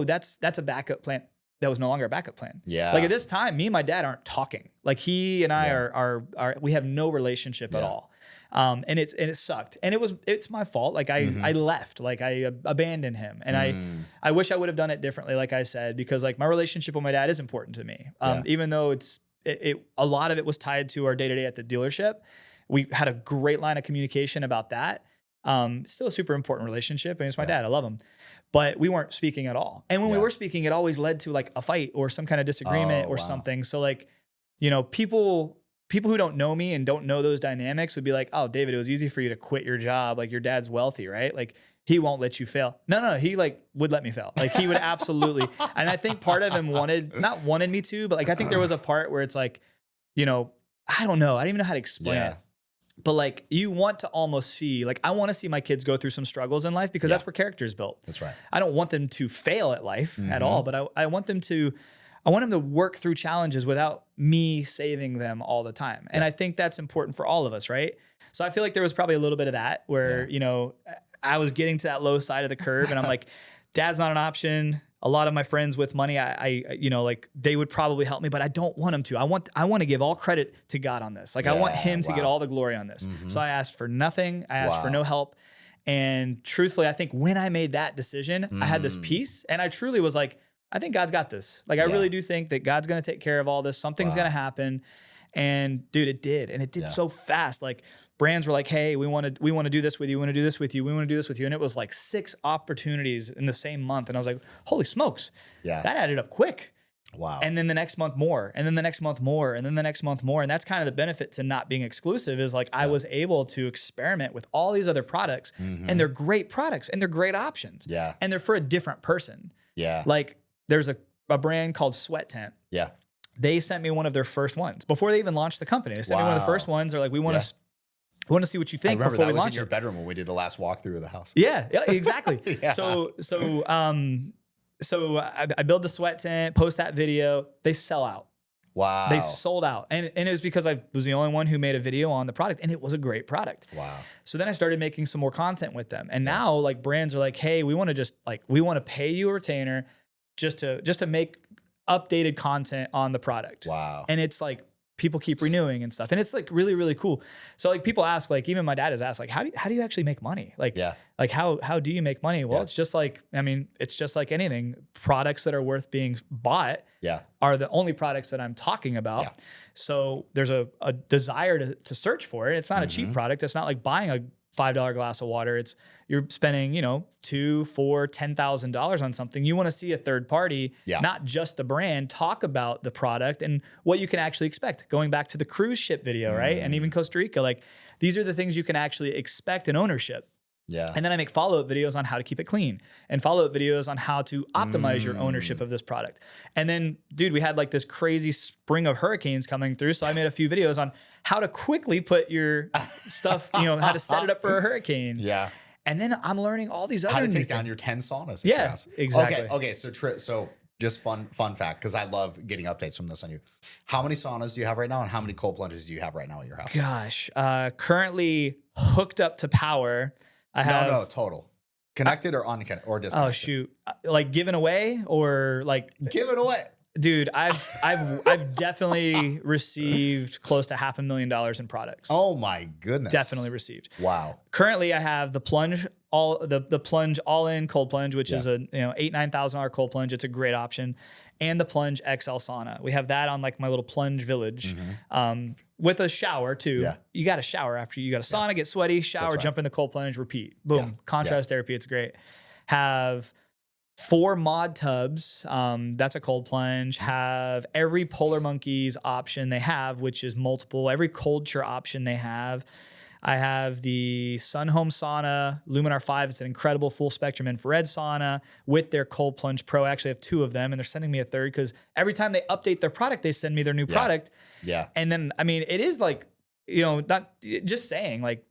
that's a backup plan. That was no longer a backup plan. Yeah. Like at this time, me and my dad aren't talking. Like he and I are we have no relationship at all. And it sucked. And it's my fault. Like I left, like I abandoned him. And I wish I would have done it differently. Like I said, because like my relationship with my dad is important to me. Even though a lot of it was tied to our day-to-day at the dealership. We had a great line of communication about that. Still a super important relationship. And it's my dad. I love him. But we weren't speaking at all. And when we were speaking, it always led to like a fight or some kind of disagreement or something. So like, people who don't know me and don't know those dynamics would be like, oh, David, it was easy for you to quit your job. Like your dad's wealthy, right? Like he won't let you fail. No. He like would let me fail. Like he would absolutely. And I think part of him not wanted me to, but like, I think there was a part where it's like, I don't know. I don't even know how to explain it. But like you want to almost see, like I want to see my kids go through some struggles in life because that's where character is built. That's right. I don't want them to fail at life at all, but I want them to work through challenges without me saving them all the time. And I think that's important for all of us, right? So I feel like there was probably a little bit of that where, I was getting to that low side of the curve and I'm like, dad's not an option. A lot of my friends with money, I like they would probably help me, but I don't want them to. I want to give all credit to God on this. Like I want him to get all the glory on this. So I asked for nothing. I asked for no help. And truthfully, I think when I made that decision, I had this peace and I truly was like, I think God's got this. Like I really do think that God's going to take care of all this. Something's going to happen. And dude, it did. And it did so fast. Like brands were like, hey, we want to do this with you. We want to do this with you. We want to do this with you. And it was like 6 opportunities in the same month. And I was like, holy smokes. Yeah. That added up quick. Wow. And then the next month more, and then the next month more, and then the next month more. And that's kind of the benefit to not being exclusive is like, I was able to experiment with all these other products and they're great products and they're great options. Yeah. And they're for a different person. Yeah. Like there's a brand called Sweat Tent. Yeah. they sent me one of their first ones before they even launched the company. They sent me one of the first ones. They're like, we want to see what you think before we launch it. In your bedroom when we did the last walkthrough of the house. Yeah, exactly. Yeah. So I build the sweat tent, post that video. They sell out. Wow. They sold out. And it was because I was the only one who made a video on the product, and it was a great product. Wow. So then I started making some more content with them. And now like brands are like, hey, we want to pay you a retainer just to make updated content on the product. Wow. And it's like people keep renewing and stuff. And it's like really, really cool. So like people ask, like even my dad has asked, like, how do you actually make money? Like, like how do you make money? Well, it's just like, I mean, it's just like anything. Products that are worth being bought are the only products that I'm talking about. Yeah. So there's a desire to search for it. It's not a cheap product. It's not like buying a $5 glass of water. It's you're spending, $2,000, $4,000, $10,000 on something. You want to see a third party, not just the brand, talk about the product and what you can actually expect. Going back to the cruise ship video, right? And even Costa Rica, like these are the things you can actually expect in ownership. Yeah. And then I make follow-up videos on how to keep it clean and follow-up videos on how to optimize your ownership of this product. And then, dude, we had like this crazy spring of hurricanes coming through. So I made a few videos on how to quickly put your stuff, how to set it up for a hurricane. Yeah. And then I'm learning all these other how to take down your 10 saunas. Yeah, exactly. Okay. So just fun fact, because I love getting updates from this on you. How many saunas do you have right now, and how many cold plunges do you have right now at your house? Gosh, currently hooked up to power. I have no total. Connected or unconnected or disconnected? Oh shoot. Like given away or like given away? Dude, I've definitely received close to $500,000 in products. Oh my goodness. Definitely received. Wow. Currently I have the plunge the plunge all-in cold plunge, which is a $8,000-$9,000 cold plunge. It's a great option. And the plunge XL sauna. We have that on like my little plunge village. With a shower too. Yeah. You got to shower after you got a sauna, get sweaty, shower, jump in the cold plunge, repeat. Boom. Contrast therapy. It's great. Have 4 mod tubs. That's a cold plunge. Have every Polar Monkeys option they have, which is multiple. Every culture option they have. I have the Sun Home Sauna Luminar 5. It's an incredible full spectrum infrared sauna with their Cold Plunge Pro. I actually have 2 of them, and they're sending me a third because every time they update their product, they send me their new product. Yeah. And then, I mean, it is like, not just saying, like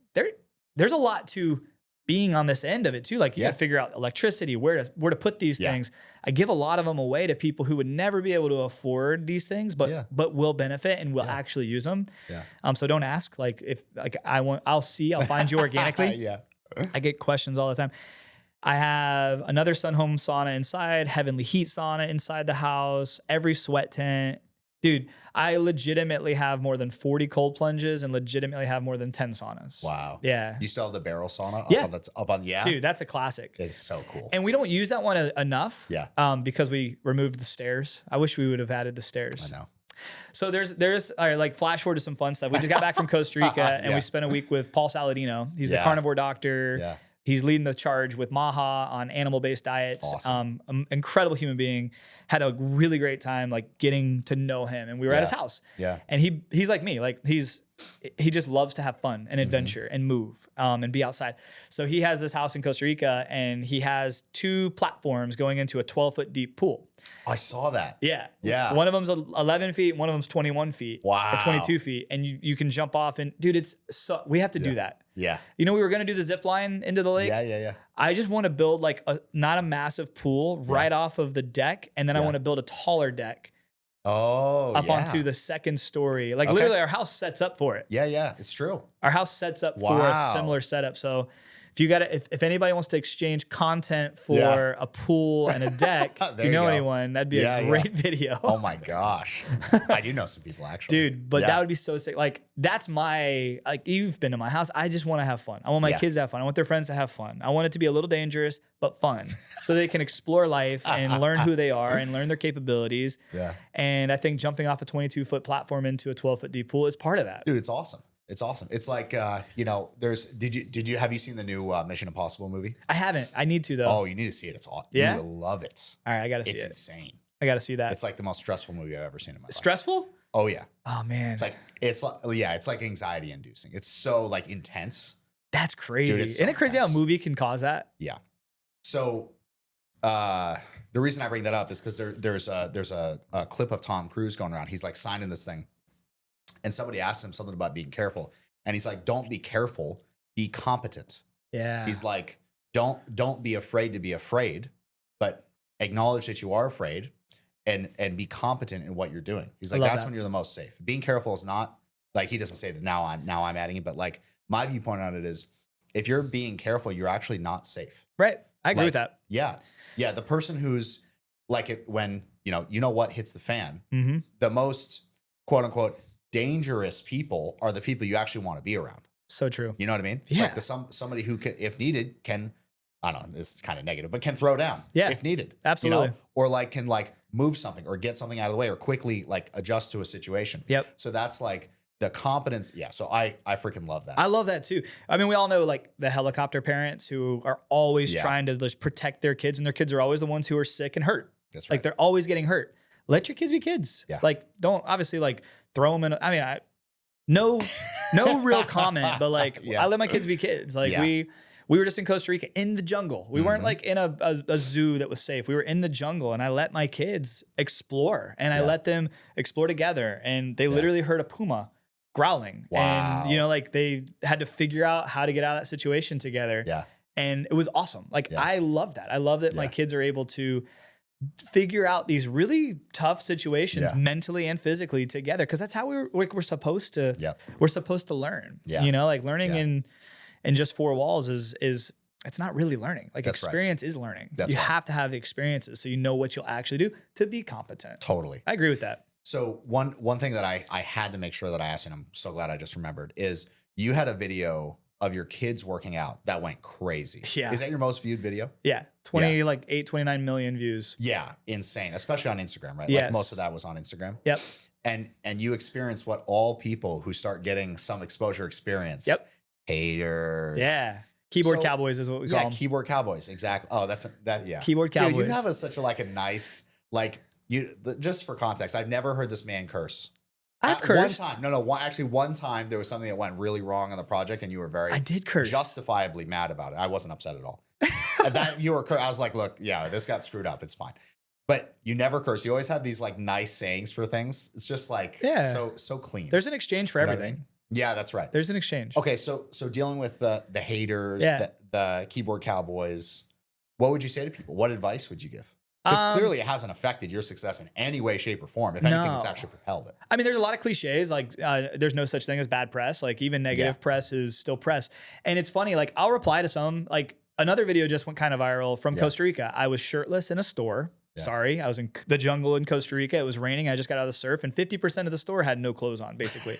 there's a lot to being on this end of it too. Like you gotta figure out electricity, where to put these things. I give a lot of them away to people who would never be able to afford these things, but will benefit and will actually use them. Yeah. So don't ask. Like if like I'll find you organically. I get questions all the time. I have another Sun Home sauna inside, Heavenly Heat sauna inside the house, every sweat tent. Dude, I legitimately have more than 40 cold plunges and legitimately have more than 10 saunas. Wow. Yeah. You still have the barrel sauna? That's up on, Dude, that's a classic. It's so cool. And we don't use that one enough. Yeah. Because we removed the stairs. I wish we would have added the stairs. I know. So there's all right, like flash forward to some fun stuff. We just got back from Costa Rica and we spent a week with Paul Saladino. He's a carnivore doctor. Yeah. He's leading the charge with Maha on animal-based diets. Awesome. Incredible human being. Had a really great time, like getting to know him. And we were at his house. Yeah. And he's like me. Like he just loves to have fun and adventure and move and be outside. So he has this house in Costa Rica and he has 2 platforms going into a 12-foot deep pool. I saw that. Yeah. Yeah. One of them's 11 feet. One of them's 21 feet. Wow. Or 22 feet. And you can jump off and dude, we have to do that. Yeah. We were going to do the zip line into the lake. Yeah. I just want to build like not a massive pool right off of the deck. And then I want to build a taller deck. Up onto the second story. Like literally our house sets up for it. Yeah. It's true. Our house sets up for a similar setup. So if anybody wants to exchange content for a pool and a deck, if you know anyone, that'd be a great video. Oh my gosh. I do know some people actually. Dude, but that would be so sick. Like that's you've been to my house. I just want to have fun. I want my kids to have fun. I want their friends to have fun. I want it to be a little dangerous, but fun. So they can explore life and learn who they are and learn their capabilities. Yeah. And I think jumping off a 22-foot platform into a 12-foot deep pool is part of that. Dude, it's awesome. It's awesome. It's like, have you seen the new Mission Impossible movie? I haven't. I need to though. Oh, you need to see it. It's awesome. Yeah? You will love it. All right. I got to see it. It's insane. I got to see that. It's like the most stressful movie I've ever seen in my life. Stressful? Oh yeah. Oh man. It's like anxiety inducing. It's so like intense. That's crazy. Dude, Isn't it crazy how a movie can cause that? Yeah. So The reason I bring that up is because there's a clip of Tom Cruise going around. He's like signing this thing, and somebody asked him something about being careful, and he's like, "Don't be careful, be competent." Yeah. He's like, "Don't be afraid to be afraid, but acknowledge that you are afraid, and be competent in what you're doing." He's like, "That's when you're the most safe. Being careful is not like," he doesn't say that now I'm adding it, but like my viewpoint on it is, if you're being careful, you're actually not safe. Right. I agree with that. Yeah. Yeah. The person who's like it when, you know what hits the fan, the most quote unquote dangerous people are the people you actually want to be around. So true. You know what I mean? It's like somebody who can, if needed, can, I don't know, this is kind of negative, but can throw down if needed. Absolutely. Or like can like move something or get something out of the way or quickly like adjust to a situation. Yep. So that's like the competence. Yeah. So I freaking love that. I love that too. I mean, we all know like the helicopter parents who are always trying to just protect their kids, and their kids are always the ones who are sick and hurt. That's right. Like they're always getting hurt. Let your kids be kids. Yeah. Like don't obviously like throw them in. I mean, no real comment, but like I let my kids be kids. Like we were just in Costa Rica in the jungle. We weren't like in a zoo that was safe. We were in the jungle, and I let my kids explore, and I let them explore together. And they literally heard a puma growling. Wow. And like they had to figure out how to get out of that situation together. Yeah. And it was awesome. Like I love that. I love that my kids are able to figure out these really tough situations mentally and physically together, because that's how we're supposed to we're supposed to learn. Like learning in just four walls is it's not really learning. Like experience is learning. You have to have the experiences so you know what you'll actually do to be competent. Totally. I agree with that. So one thing that I had to make sure that I asked, and I'm so glad I just remembered, is you had a video of your kids working out that went crazy. Yeah. Is that your most viewed video? Yeah. 29 million views. Yeah. Insane. Especially on Instagram, right? Yes. Like most of that was on Instagram. Yep. And you experience what all people who start getting some exposure experience. Yep. Haters. Yeah. Keyboard cowboys is what we call them. Yeah, keyboard cowboys. Exactly. Oh, yeah. Keyboard cowboys. Dude, you have such a nice, like, just for context, I've never heard this man curse. I've cursed. One time. Actually, one time there was something that went really wrong on the project, and you were I did curse. justifiably mad about it. I wasn't upset at all. I was like, look, this got screwed up. It's fine. But you never curse. You always have these like nice sayings for things. It's just like so clean. There's an exchange for everything. I mean? Yeah, that's right. There's an exchange. Okay, so dealing with the haters, the keyboard cowboys, what would you say to people? What advice would you give? Because clearly it hasn't affected your success in any way, shape, or form. If anything, it's actually propelled it. I mean, there's a lot of cliches. Like, there's no such thing as bad press. Like, even negative press is still press. And it's funny. Like, I'll reply to some. Like, another video just went kind of viral from Costa Rica. I was shirtless in a store. Yeah. Sorry, I was in the jungle in Costa Rica. It was raining. I just got out of the surf, and 50% of the store had no clothes on, basically.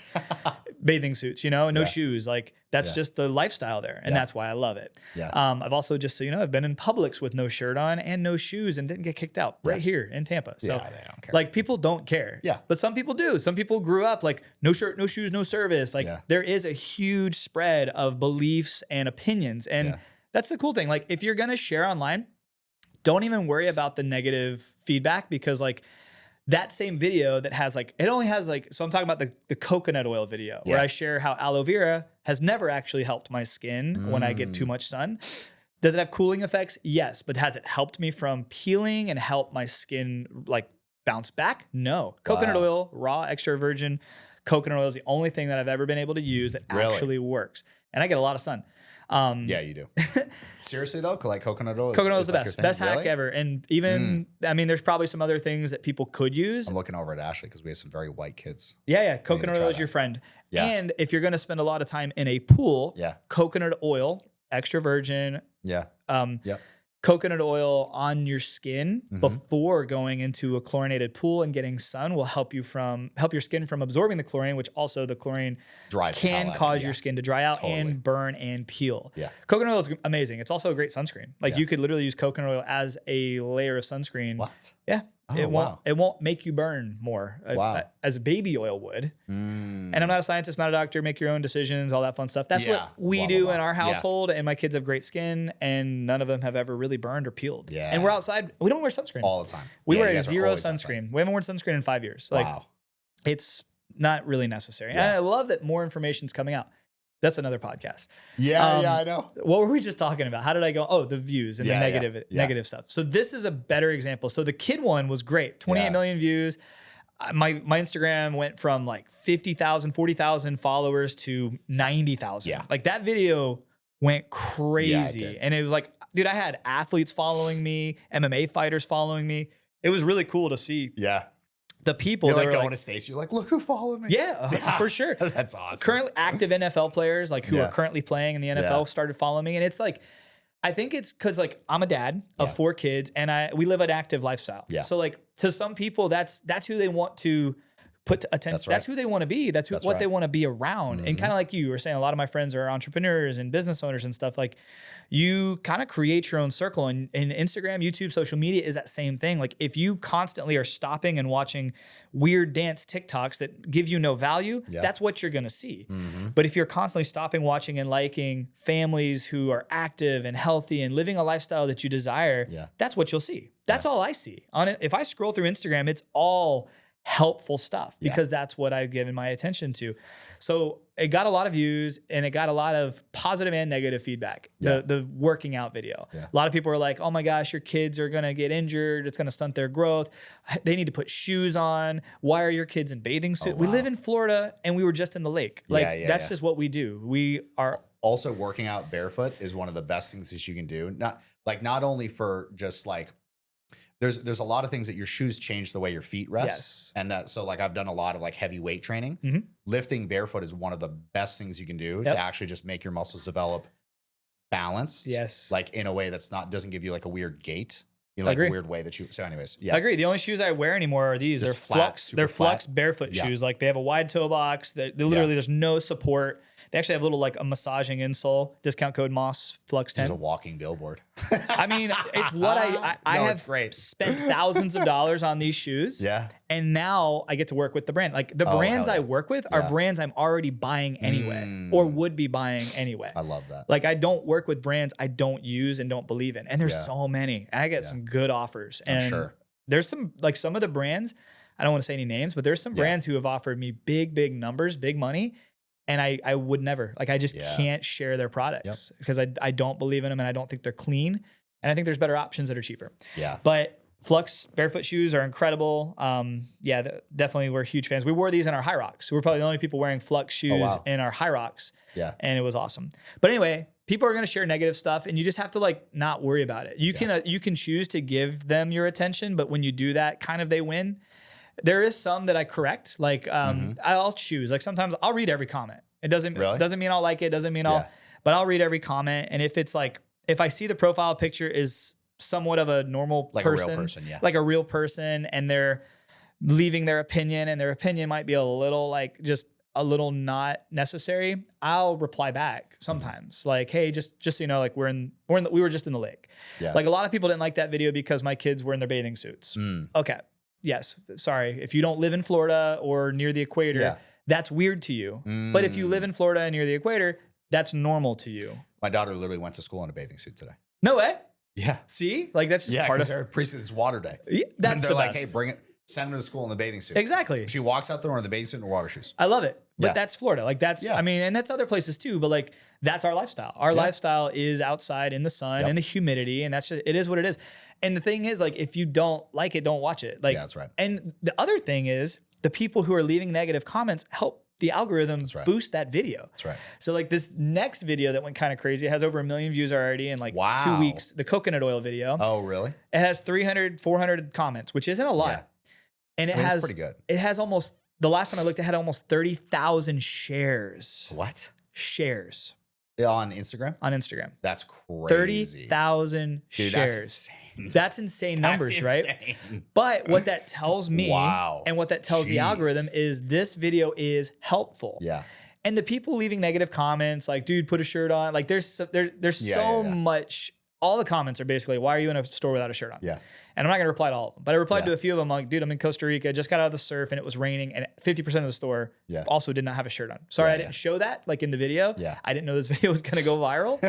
Bathing suits, no shoes. Like, that's just the lifestyle there, and that's why I love it. Yeah. I've also, just so you know, I've been in Publix with no shirt on and no shoes and didn't get kicked out right here in Tampa. So, they don't care. Like, people don't care. Yeah. But some people do. Some people grew up like no shirt, no shoes, no service. Like, there is a huge spread of beliefs and opinions, and that's the cool thing. Like, if you're gonna share online, don't even worry about the negative feedback, because like that same video that has like, it only has like, so I'm talking about the coconut oil video where I share how aloe vera has never actually helped my skin when I get too much sun. Does it have cooling effects? Yes. But has it helped me from peeling and help my skin like bounce back? No. Coconut oil, raw, extra virgin coconut oil is the only thing that I've ever been able to use that actually works. And I get a lot of sun. Yeah, you do. Seriously though, like coconut oil is the best. Best hack ever. And even, I mean, there's probably some other things that people could use. I'm looking over at Ashley because we have some very white kids. Yeah. Coconut oil is your friend. Yeah. And if you're going to spend a lot of time in a pool, coconut oil, extra virgin. Yeah. Coconut oil on your skin before going into a chlorinated pool and getting sun will help your skin from absorbing the chlorine, which also the chlorine can cause your skin to dry out and burn and peel. Yeah. Coconut oil is amazing. It's also a great sunscreen. Like you could literally use coconut oil as a layer of sunscreen. What? Yeah. Oh, it won't make you burn more as baby oil would. And I'm not a scientist, not a doctor. Make your own decisions, all that fun stuff. That's what we do in our household. And my kids have great skin, and none of them have ever really burned or peeled. Yeah. And we're outside. We don't wear sunscreen all the time. We wear zero sunscreen. We haven't worn sunscreen in 5 years. Like, it's not really necessary. And I love that more information's coming out. That's another podcast. Yeah, I know. What were we just talking about? How did I go? Oh, the views and the negative stuff. So this is a better example. So the kid one was great. 28 million views. My Instagram went from like 50,000, 40,000 followers to 90,000. Yeah. Like that video went crazy. And it was like, dude, I had athletes following me, MMA fighters following me. It was really cool to see. Yeah. The people You're that like were going to Stacy. You're like, look who followed me. Yeah, for sure. That's awesome. Currently active NFL players like who are currently playing in the NFL started following me. And it's like, I think it's because like I'm a dad of 4 kids and we live an active lifestyle. Yeah. So like to some people, that's who they want to put attention. That's who they want to be. That's what they want to be around. And kind of like you were saying, a lot of my friends are entrepreneurs and business owners and stuff. Like you kind of create your own circle, and Instagram, YouTube, social media is that same thing. Like if you constantly are stopping and watching weird dance TikToks that give you no value, that's what you're going to see. But if you're constantly stopping, watching and liking families who are active and healthy and living a lifestyle that you desire, that's what you'll see. That's all I see on it. If I scroll through Instagram, it's all helpful stuff because that's what I've given my attention to. So it got a lot of views and it got a lot of positive and negative feedback. The working out video. A lot of people were like, oh my gosh, your kids are going to get injured. It's going to stunt their growth. They need to put shoes on. Why are your kids in bathing suits? We live in Florida and we were just in the lake. Like that's just what we do. We are also working out barefoot is one of the best things that you can do. Not only for just like, there's a lot of things that your shoes change the way your feet rest. And so like I've done a lot of like heavy weight training. Lifting barefoot is one of the best things you can do to actually just make your muscles develop balanced. Like in a way doesn't give you like a weird gait. You know, like a weird way that so anyways, I agree. The only shoes I wear anymore are these. They're Flux. They're Flux barefoot shoes. Like they have a wide toe box. They literally there's no support. They actually have a little like a massaging insole. Discount code Moss Flux 10. It's a walking billboard. I mean, it's what I have spent thousands of dollars on these shoes. And now I get to work with the brand. Like the brands I work with are brands I'm already buying anyway or would be buying anyway. I love that. Like I don't work with brands I don't use and don't believe in. And there's so many. And I get some good offers. And there's some of the brands, I don't want to say any names, but there's some brands who have offered me big numbers, big money. And I would never, like I just can't share their products because I don't believe in them and I don't think they're clean. And I think there's better options that are cheaper. But Flux barefoot shoes are incredible. Definitely we're huge fans. We wore these in our High Rocks. We were probably the only people wearing Flux shoes in our High Rocks. And it was awesome. But anyway, people are going to share negative stuff and you just have to like not worry about it. You can choose to give them your attention, but when you do that, kind of they win. There is some that I correct. Like I'll choose. Like sometimes I'll read every comment. It doesn't mean I'll like it. Doesn't mean but I'll read every comment. And if it's like, if I see the profile picture is somewhat of a normal person, a real person, like a real person, and they're leaving their opinion and their opinion might be a little like just a little not necessary, I'll reply back sometimes. Like, hey, just so you know, like we were just in the lake. Like a lot of people didn't like that video because my kids were in their bathing suits. Okay. Yes, sorry. If you don't live in Florida or near the equator, that's weird to you. But if you live in Florida and near the equator, that's normal to you. My daughter literally went to school in a bathing suit today. No way. Yeah. See? Like that's just part of their precinct. It's water day. Yeah, that's and they're like, hey, bring it. Send her to school in the bathing suit. Exactly. She walks out there in the bathing suit and her water shoes. I love it. But that's Florida. Like that's, I mean, and that's other places too, but like that's our lifestyle. Our lifestyle is outside in the sun and the humidity, and that's just, it is what it is. And the thing is, like, if you don't like it, don't watch it. Like, that's right. And the other thing is the people who are leaving negative comments help the algorithm boost that video. That's right. So like this next video that went kind of crazy, it has over 1 million views already in like 2 weeks. The coconut oil video. Oh, really? It has 300, 400 comments, which isn't a lot. Yeah. And it has pretty good. It has almost, the last time I looked, it had almost 30,000 shares. What? Shares. On Instagram? On Instagram. That's crazy. 30,000 shares. That's insane. That's insane numbers, right? But what that tells me and what that tells the algorithm is this video is helpful. Yeah. And the people leaving negative comments, like, dude, put a shirt on. Like, there's so much. All the comments are basically, why are you in a store without a shirt on? Yeah. And I'm not going to reply to all of them, but I replied to a few of them. Like, dude, I'm in Costa Rica, just got out of the surf and it was raining and 50% of the store also did not have a shirt on. Sorry, I didn't show that like in the video. Yeah. I didn't know this video was going to go viral.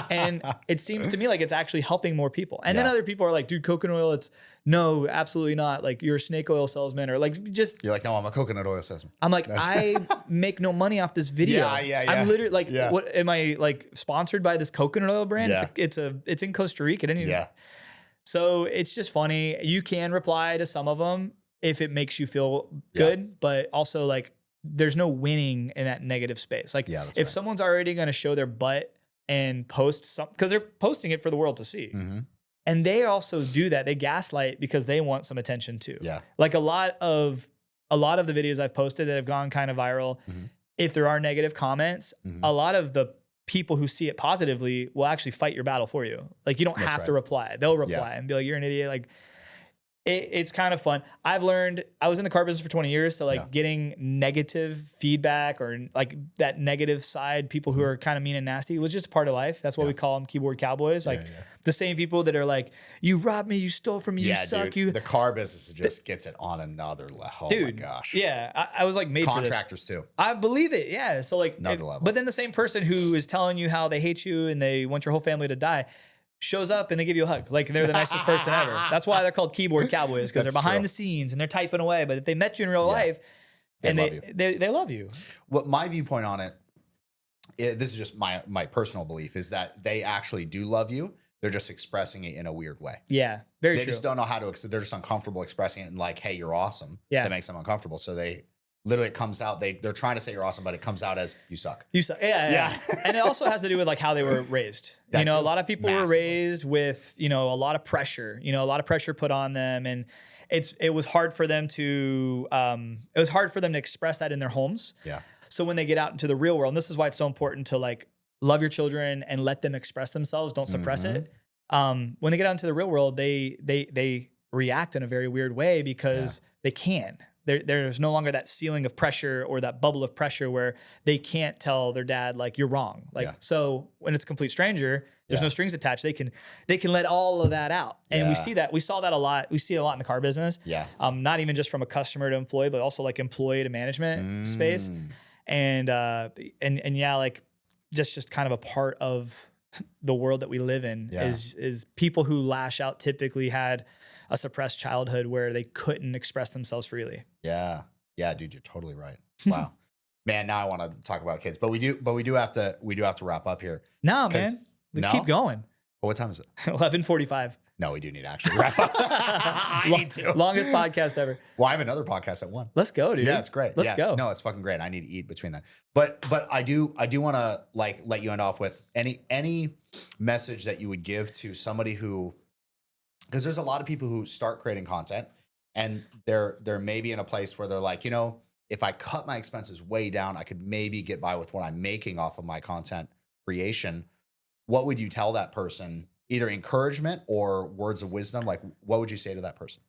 And it seems to me like it's actually helping more people. And then other people are like, dude, coconut oil, it's no, absolutely not. Like you're a snake oil salesman or like just. You're like, no, I'm a coconut oil salesman. I'm like, I make no money off this video. Yeah. I'm literally like, what am I like sponsored by this coconut oil brand? Yeah. It's in Costa Rica. Yeah. So it's just funny. You can reply to some of them if it makes you feel good, but also like there's no winning in that negative space. Like if someone's already going to show their butt and post something, because they're posting it for the world to see. Mm-hmm. And they also do that. They gaslight because they want some attention too. Yeah. Like a lot of the videos I've posted that have gone kind of viral, if there are negative comments, a lot of the people who see it positively will actually fight your battle for you. Like you don't have to reply. They'll reply and be like, you're an idiot. Like it's kind of fun. I've learned, I was in the car business for 20 years. So like getting negative feedback or like that negative side, people who are kind of mean and nasty was just part of life. That's what we call them, keyboard cowboys. Like the same people that are like, you robbed me, you stole from me, you suck. Dude, the car business just gets it on another level. Oh my gosh. Yeah. I was like made contractors for this. too. I believe it. Yeah. So like, another level. But then the same person who is telling you how they hate you and they want your whole family to die shows up and they give you a hug. Like they're the nicest person ever. That's why they're called keyboard cowboys, because they're behind the scenes and they're typing away. But if they met you in real life, and they love you. What my viewpoint on it, this is just my personal belief, is that they actually do love you. They're just expressing it in a weird way. Yeah, very true. They just don't know how to. They're just uncomfortable expressing it and like, hey, you're awesome. Yeah, that makes them uncomfortable. So they. Literally, it comes out. They're trying to say you're awesome, but it comes out as you suck. You suck. Yeah. And it also has to do with like how they were raised. A lot of people were raised with a lot of pressure. A lot of pressure put on them, and it was hard for them to express that in their homes. Yeah. So when they get out into the real world, and this is why it's so important to like love your children and let them express themselves. Don't suppress it. When they get out into the real world, they react in a very weird way because they can. There's no longer that ceiling of pressure or that bubble of pressure where they can't tell their dad like you're wrong. Like so when it's a complete stranger, there's no strings attached. They can let all of that out. And we see that. We saw that a lot. We see it a lot in the car business. Yeah. Not even just from a customer to employee, but also like employee to management space. And like just kind of a part of the world that we live in is people who lash out typically had a suppressed childhood where they couldn't express themselves freely. Yeah. Yeah, dude, you're totally right. Wow. Man, now I want to talk about kids, but we do have to wrap up here. No, man. Keep going. Well, what time is it? 11:45. No, we do need to actually wrap up. I need to. Longest podcast ever. Well, I have another podcast at 1. Let's go, dude. Yeah, it's great. Let's go. No, it's fucking great. I need to eat between that. But I do want to like let you end off with any message that you would give to somebody who, because there's a lot of people who start creating content and they're maybe in a place where they're like, if I cut my expenses way down, I could maybe get by with what I'm making off of my content creation. What would you tell that person? Either encouragement or words of wisdom? Like, what would you say to that person?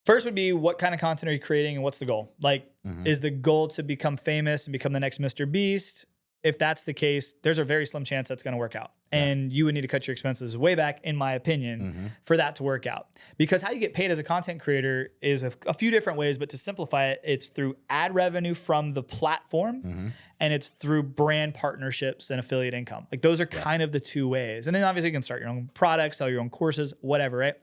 First would be, what kind of content are you creating and what's the goal? Like, is the goal to become famous and become the next Mr. Beast? If that's the case, there's a very slim chance that's going to work out. And you would need to cut your expenses way back, in my opinion, for that to work out. Because how you get paid as a content creator is a few different ways, but to simplify it, it's through ad revenue from the platform and it's through brand partnerships and affiliate income. Like those are kind of the two ways. And then obviously you can start your own products, sell your own courses, whatever, right?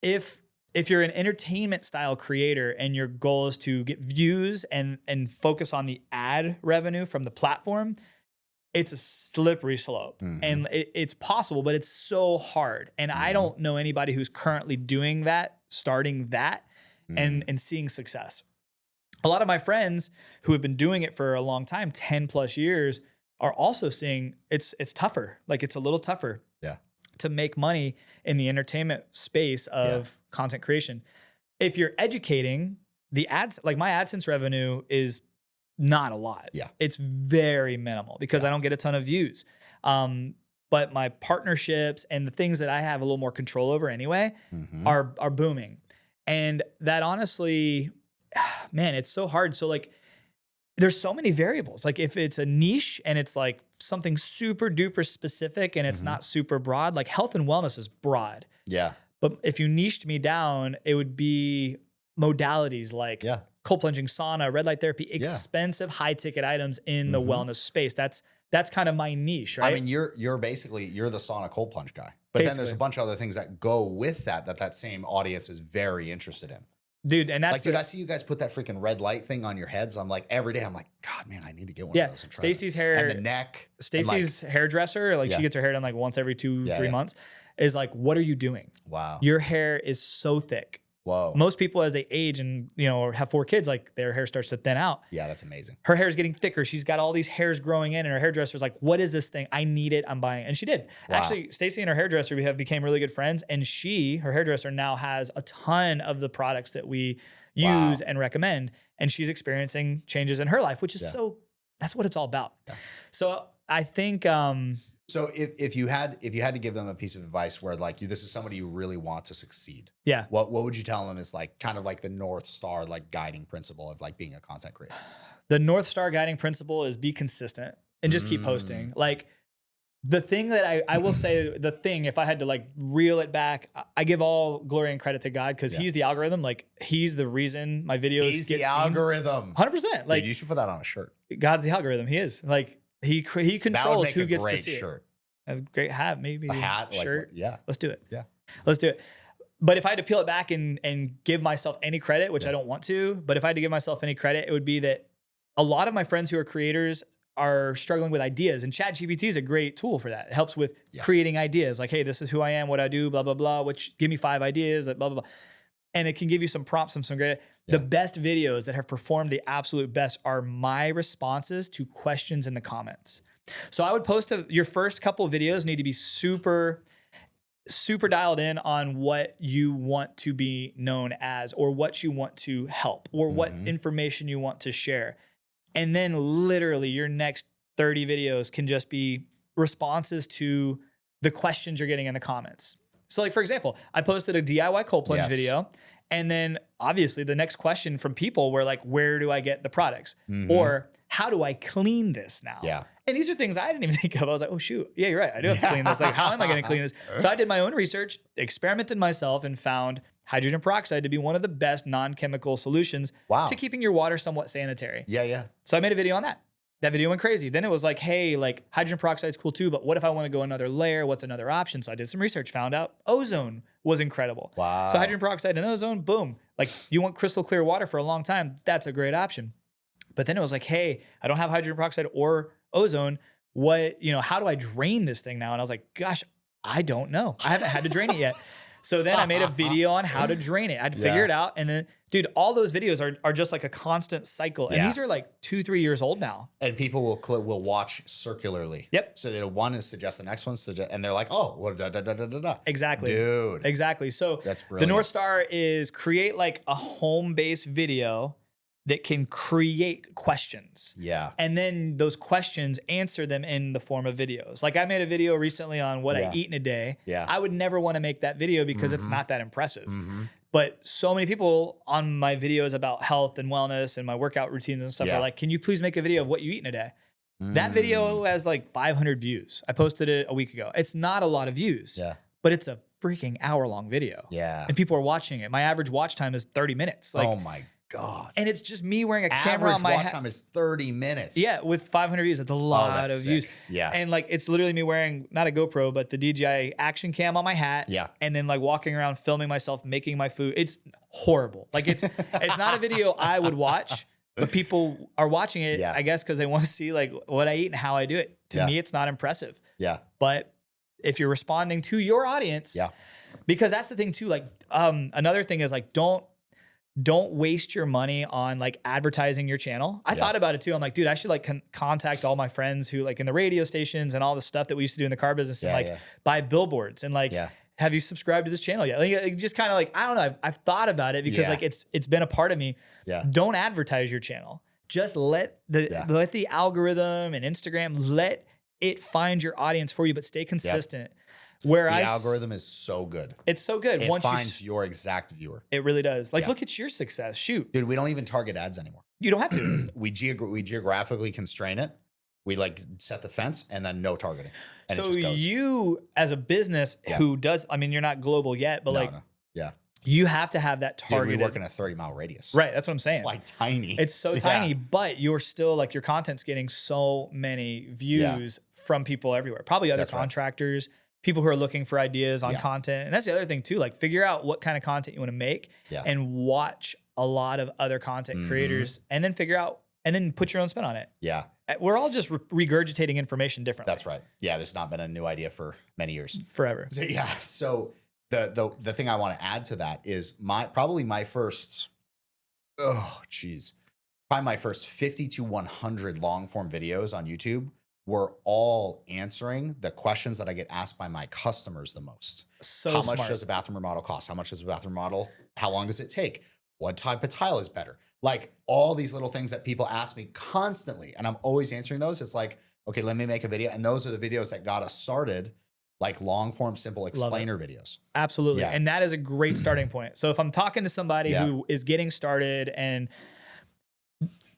If you're an entertainment style creator and your goal is to get views and focus on the ad revenue from the platform, it's a slippery slope. And it's possible, but it's so hard. And I don't know anybody who's currently doing that, starting that, and seeing success. A lot of my friends who have been doing it for a long time, 10 plus years, are also seeing it's tougher. Like it's a little tougher. Yeah. To make money in the entertainment space of content creation. If you're educating, the ads, like my AdSense revenue is not a lot. Yeah. It's very minimal because I don't get a ton of views. But my partnerships and the things that I have a little more control over anyway are booming. And that honestly, man, it's so hard. So like, there's so many variables. Like if it's a niche and it's like something super duper specific and it's not super broad, like health and wellness is broad. Yeah. But if you niched me down, it would be modalities like cold plunging, sauna, red light therapy, expensive high ticket items in the wellness space. That's kind of my niche, right? I mean, you're basically the sauna cold plunge guy. But then there's a bunch of other things that go with that same audience is very interested in. Dude, and that's like, dude, I see you guys put that freaking red light thing on your heads. I'm like, every day, I'm like, God, man, I need to get one of those. Stacy's hair and the neck. Stacy's hairdresser, like she gets her hair done like once every 2-3 months, is like, what are you doing? Wow. Your hair is so thick. Whoa. Most people, as they age and, you know, or have 4 kids, like their hair starts to thin out. Yeah, that's amazing. Her hair is getting thicker. She's got all these hairs growing in, and her hairdresser's like, what is this thing? I need it. I'm buying it. And she did. Wow. Actually, Stacy and her hairdresser, became really good friends. And her hairdresser now has a ton of the products that we use and recommend. And she's experiencing changes in her life, which is that's what it's all about. Yeah. So I think, so if you had to give them a piece of advice where like this is somebody you really want to succeed, what would you tell them is like kind of like the North Star, like guiding principle of like being a content creator? The North Star guiding principle is be consistent and just keep posting. Like the thing that I will say, if I had to like reel it back, I give all glory and credit to God because he's the algorithm. Like he's the reason my videos get seen. Algorithm. 100%. Like, dude, you should put that on a shirt. God's the algorithm. He is. Like he controls who gets to see shirt. A great hat, maybe a hat, shirt. Like, let's do it. Yeah, let's do it. But if I had to peel it back and give myself any credit, which I don't want to, but if I had to give myself any credit, it would be that a lot of my friends who are creators are struggling with ideas, and ChatGPT is a great tool for that. It helps with creating ideas. Like, hey, this is who I am, what I do, blah blah blah. Which give me 5 ideas, blah blah blah, and it can give you some prompts, some great. The best videos that have performed the absolute best are my responses to questions in the comments. So I would post your first couple of videos need to be super dialed in on what you want to be known as, or what you want to help, or what information you want to share. And then literally your next 30 videos can just be responses to the questions you're getting in the comments. So like, for example, I posted a DIY cold plunge video. And then obviously the next question from people were like, where do I get the products? Or how do I clean this now? Yeah. And these are things I didn't even think of. I was like, oh shoot, yeah, you're right. I do have to clean this. Like, how am I going to clean this? So I did my own research, experimented myself, and found hydrogen peroxide to be one of the best non-chemical solutions to keeping your water somewhat sanitary. Yeah. So I made a video on that. That video went crazy. Then it was like, hey, like hydrogen peroxide is cool too, but what if I want to go another layer? What's another option? So I did some research, found out ozone was incredible. Wow. So hydrogen peroxide and ozone, boom. Like you want crystal clear water for a long time, that's a great option. But then it was like, hey, I don't have hydrogen peroxide or ozone. How do I drain this thing now? And I was like, gosh, I don't know. I haven't had to drain it yet. So then I made a video on how to drain it. I'd figure it out. And then, dude, all those videos are just like a constant cycle. And these are like 2-3 years old now. And people will watch circularly. Yep. So that one is suggest the next one, and they're like, oh, well, da, da, da, da, da, da. Exactly. Dude. Exactly. So that's brilliant. The North Star is create like a home-based video that can create questions. Yeah. And then those questions, answer them in the form of videos. Like I made a video recently on what I eat in a day. Yeah. I would never want to make that video because it's not that impressive. But so many people on my videos about health and wellness and my workout routines and stuff are like, can you please make a video of what you eat in a day? That video has like 500 views. I posted it a week ago. It's not a lot of views, but it's a freaking hour-long video. Yeah. And people are watching it. My average watch time is 30 minutes. Like, oh my God. And it's just me wearing a camera on my watch time is 30 minutes. Yeah, with 500 views. It's a lot of views. Yeah. And like, it's literally me wearing, not a GoPro, but the DJI action cam on my hat. Yeah. And then like walking around, filming myself, making my food. It's horrible. Like it's not a video I would watch, but people are watching it, I guess, because they want to see like what I eat and how I do it. To me, it's not impressive. Yeah. But if you're responding to your audience, because that's the thing too, like another thing is like, don't waste your money on like advertising your channel. I thought about it too. I'm like, dude, I should like contact all my friends who like in the radio stations and all the stuff that we used to do in the car business and like buy billboards and like, have you subscribed to this channel yet? Like just kind of like, I don't know. I've thought about it because like it's been a part of me. Yeah. Don't advertise your channel. Just let the algorithm and Instagram, let it find your audience for you, but stay consistent. Where the algorithm is so good. It's so good. It finds your exact viewer. It really does. Like, look at your success. Shoot. Dude, we don't even target ads anymore. You don't have to. we geographically constrain it. We like set the fence and then no targeting. And so you as a business who does, I mean, you're not global yet, but You have to have that Dude, targeted. we work in a 30-mile radius. Right. That's what I'm saying. It's like tiny. It's so tiny, but you're still like your content's getting so many views from people everywhere. Probably other contractors, people who are looking for ideas on content. And that's the other thing too, like figure out what kind of content you want to make and watch a lot of other content creators and then figure out and then put your own spin on it. Yeah. We're all just regurgitating information differently. That's right. Yeah. There's not been a new idea for many years. Forever. So, yeah. So the thing I want to add to that is probably my first 50 to 100 long form videos on YouTube were all answering the questions that I get asked by my customers the most. So how much does a bathroom remodel cost? How much does a bathroom remodel? How long does it take? What type of tile is better? Like all these little things that people ask me constantly. And I'm always answering those. It's like, okay, let me make a video. And those are the videos that got us started, like long form, simple explainer videos. Absolutely. Yeah. And that is a great starting point. So if I'm talking to somebody who is getting started, and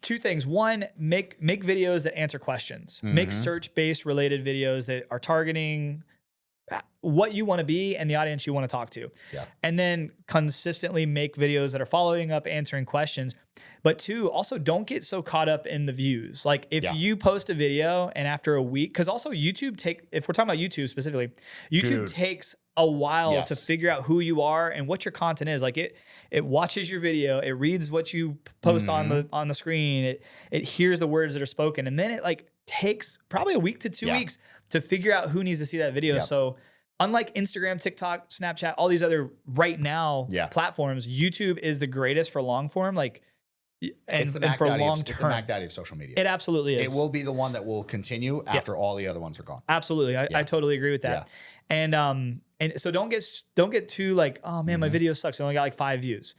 two things. One, make videos that answer questions. Make search-based related videos that are targeting what you want to be and the audience you want to talk to. Yeah. And then consistently make videos that are following up, answering questions. But two, also don't get so caught up in the views. Like if you post a video and after a week, because also YouTube if we're talking about YouTube specifically, YouTube takes a while to figure out who you are and what your content is. Like it watches your video, it reads what you post on the screen, it hears the words that are spoken, and then it like takes probably a week to 2 weeks to figure out who needs to see that video. So unlike Instagram, TikTok, Snapchat, all these other right now platforms, YouTube is the greatest for long form. Like, and for long term, it's the Mac Daddy of social media. It absolutely is. It will be the one that will continue after all the other ones are gone. Absolutely, I totally agree with that. And so don't get too like, oh man, my video sucks. I only got like 5 views,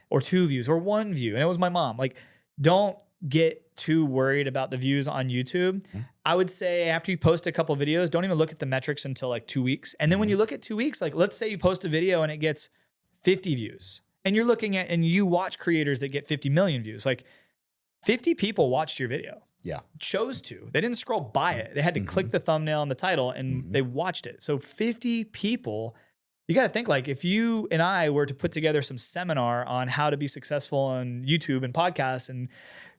or 2 views, or 1 view, and it was my mom. Like, don't get too worried about the views on YouTube. I would say after you post a couple of videos, don't even look at the metrics until like 2 weeks. And then when you look at 2 weeks, like let's say you post a video and it gets 50 views, and you're looking at, and you watch creators that get 50 million views, like 50 people watched your video. Yeah. Chose to. They didn't scroll by it. They had to click the thumbnail and the title, and they watched it. So 50 people, you got to think, like if you and I were to put together some seminar on how to be successful on YouTube and podcasts and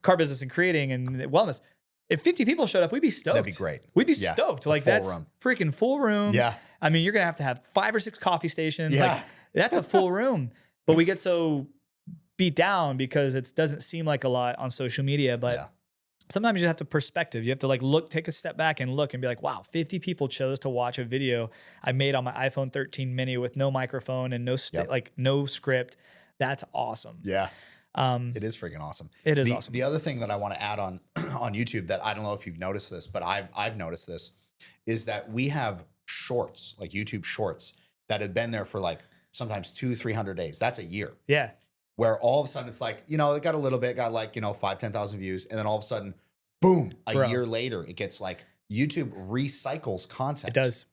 car business and creating and wellness, if 50 people showed up, we'd be stoked. That'd be great. We'd be stoked. Like that's freaking full room. Yeah. I mean, you're going to have 5 or 6 coffee stations. Yeah. Like that's a full room. But we get so beat down because it doesn't seem like a lot on social media. But sometimes you have to perspective. You have to like take a step back and look and be like, wow, 50 people chose to watch a video I made on my iPhone 13 mini with no microphone and no no script. That's awesome. Yeah. It is freaking awesome. It is awesome. The other thing that I want to add on YouTube that I don't know if you've noticed this, but I've noticed this, is that we have shorts, like YouTube shorts, that have been there for like sometimes 200-300 days. That's a year. Yeah. Where all of a sudden it's like, it got a little bit, got like, 5,000-10,000 views. And then all of a sudden, boom, a year later, it gets like, YouTube recycles content. It does.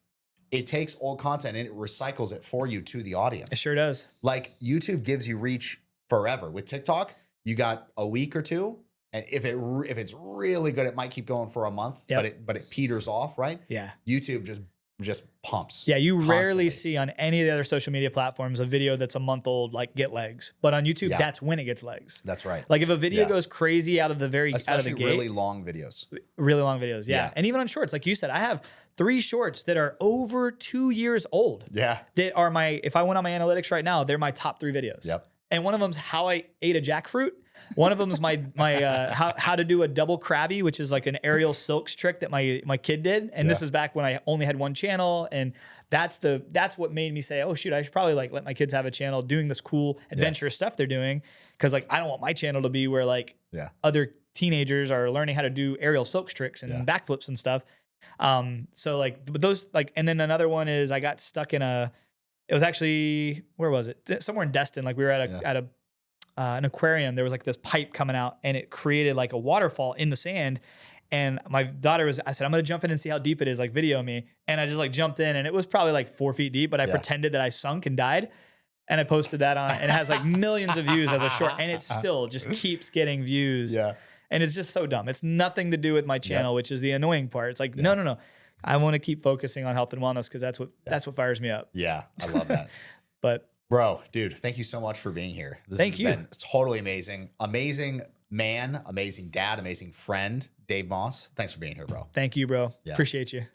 It takes old content and it recycles it for you to the audience. It sure does. Like YouTube gives you reach forever. With TikTok, you got a week or 2. And if it's really good, it might keep going for a month, but it peters off, right? Yeah. YouTube just pumps. Yeah, you rarely see on any of the other social media platforms a video that's a month old like get legs, but on YouTube that's when it gets legs. That's right. Like if a video goes crazy out of the especially out of the gate, really long videos. Really long videos, yeah. And even on shorts, like you said, I have 3 shorts that are over 2 years old. Yeah. That are if I went on my analytics right now, they're my top 3 videos. Yep. And one of them's how I ate a jackfruit. One of them is my how to do a double crabby, which is like an aerial silks trick that my kid did. And this is back when I only had one channel. And that's what made me say, oh shoot, I should probably like let my kids have a channel doing this cool adventurous stuff they're doing. Cause like, I don't want my channel to be where like other teenagers are learning how to do aerial silks tricks and backflips and stuff. So like, but those like, and then another one is I got stuck in it was actually, where was it? Somewhere in Destin. Like we were at an aquarium. There was like this pipe coming out and it created like a waterfall in the sand. And my daughter I said, I'm going to jump in and see how deep it is. Like video me. And I just like jumped in and it was probably like 4 feet deep, but I pretended that I sunk and died. And I posted that on, and it has like millions of views as a short, and it still just keeps getting views. Yeah. And it's just so dumb. It's nothing to do with my channel, which is the annoying part. It's like, no. I want to keep focusing on health and wellness because that's what fires me up. Yeah, I love that. But Bro, dude, thank you so much for being here. This Thank has you. been totally amazing. Amazing man, amazing dad, amazing friend, Dave Moss. Thanks for being here, bro. Thank you, bro. Yeah. Appreciate you.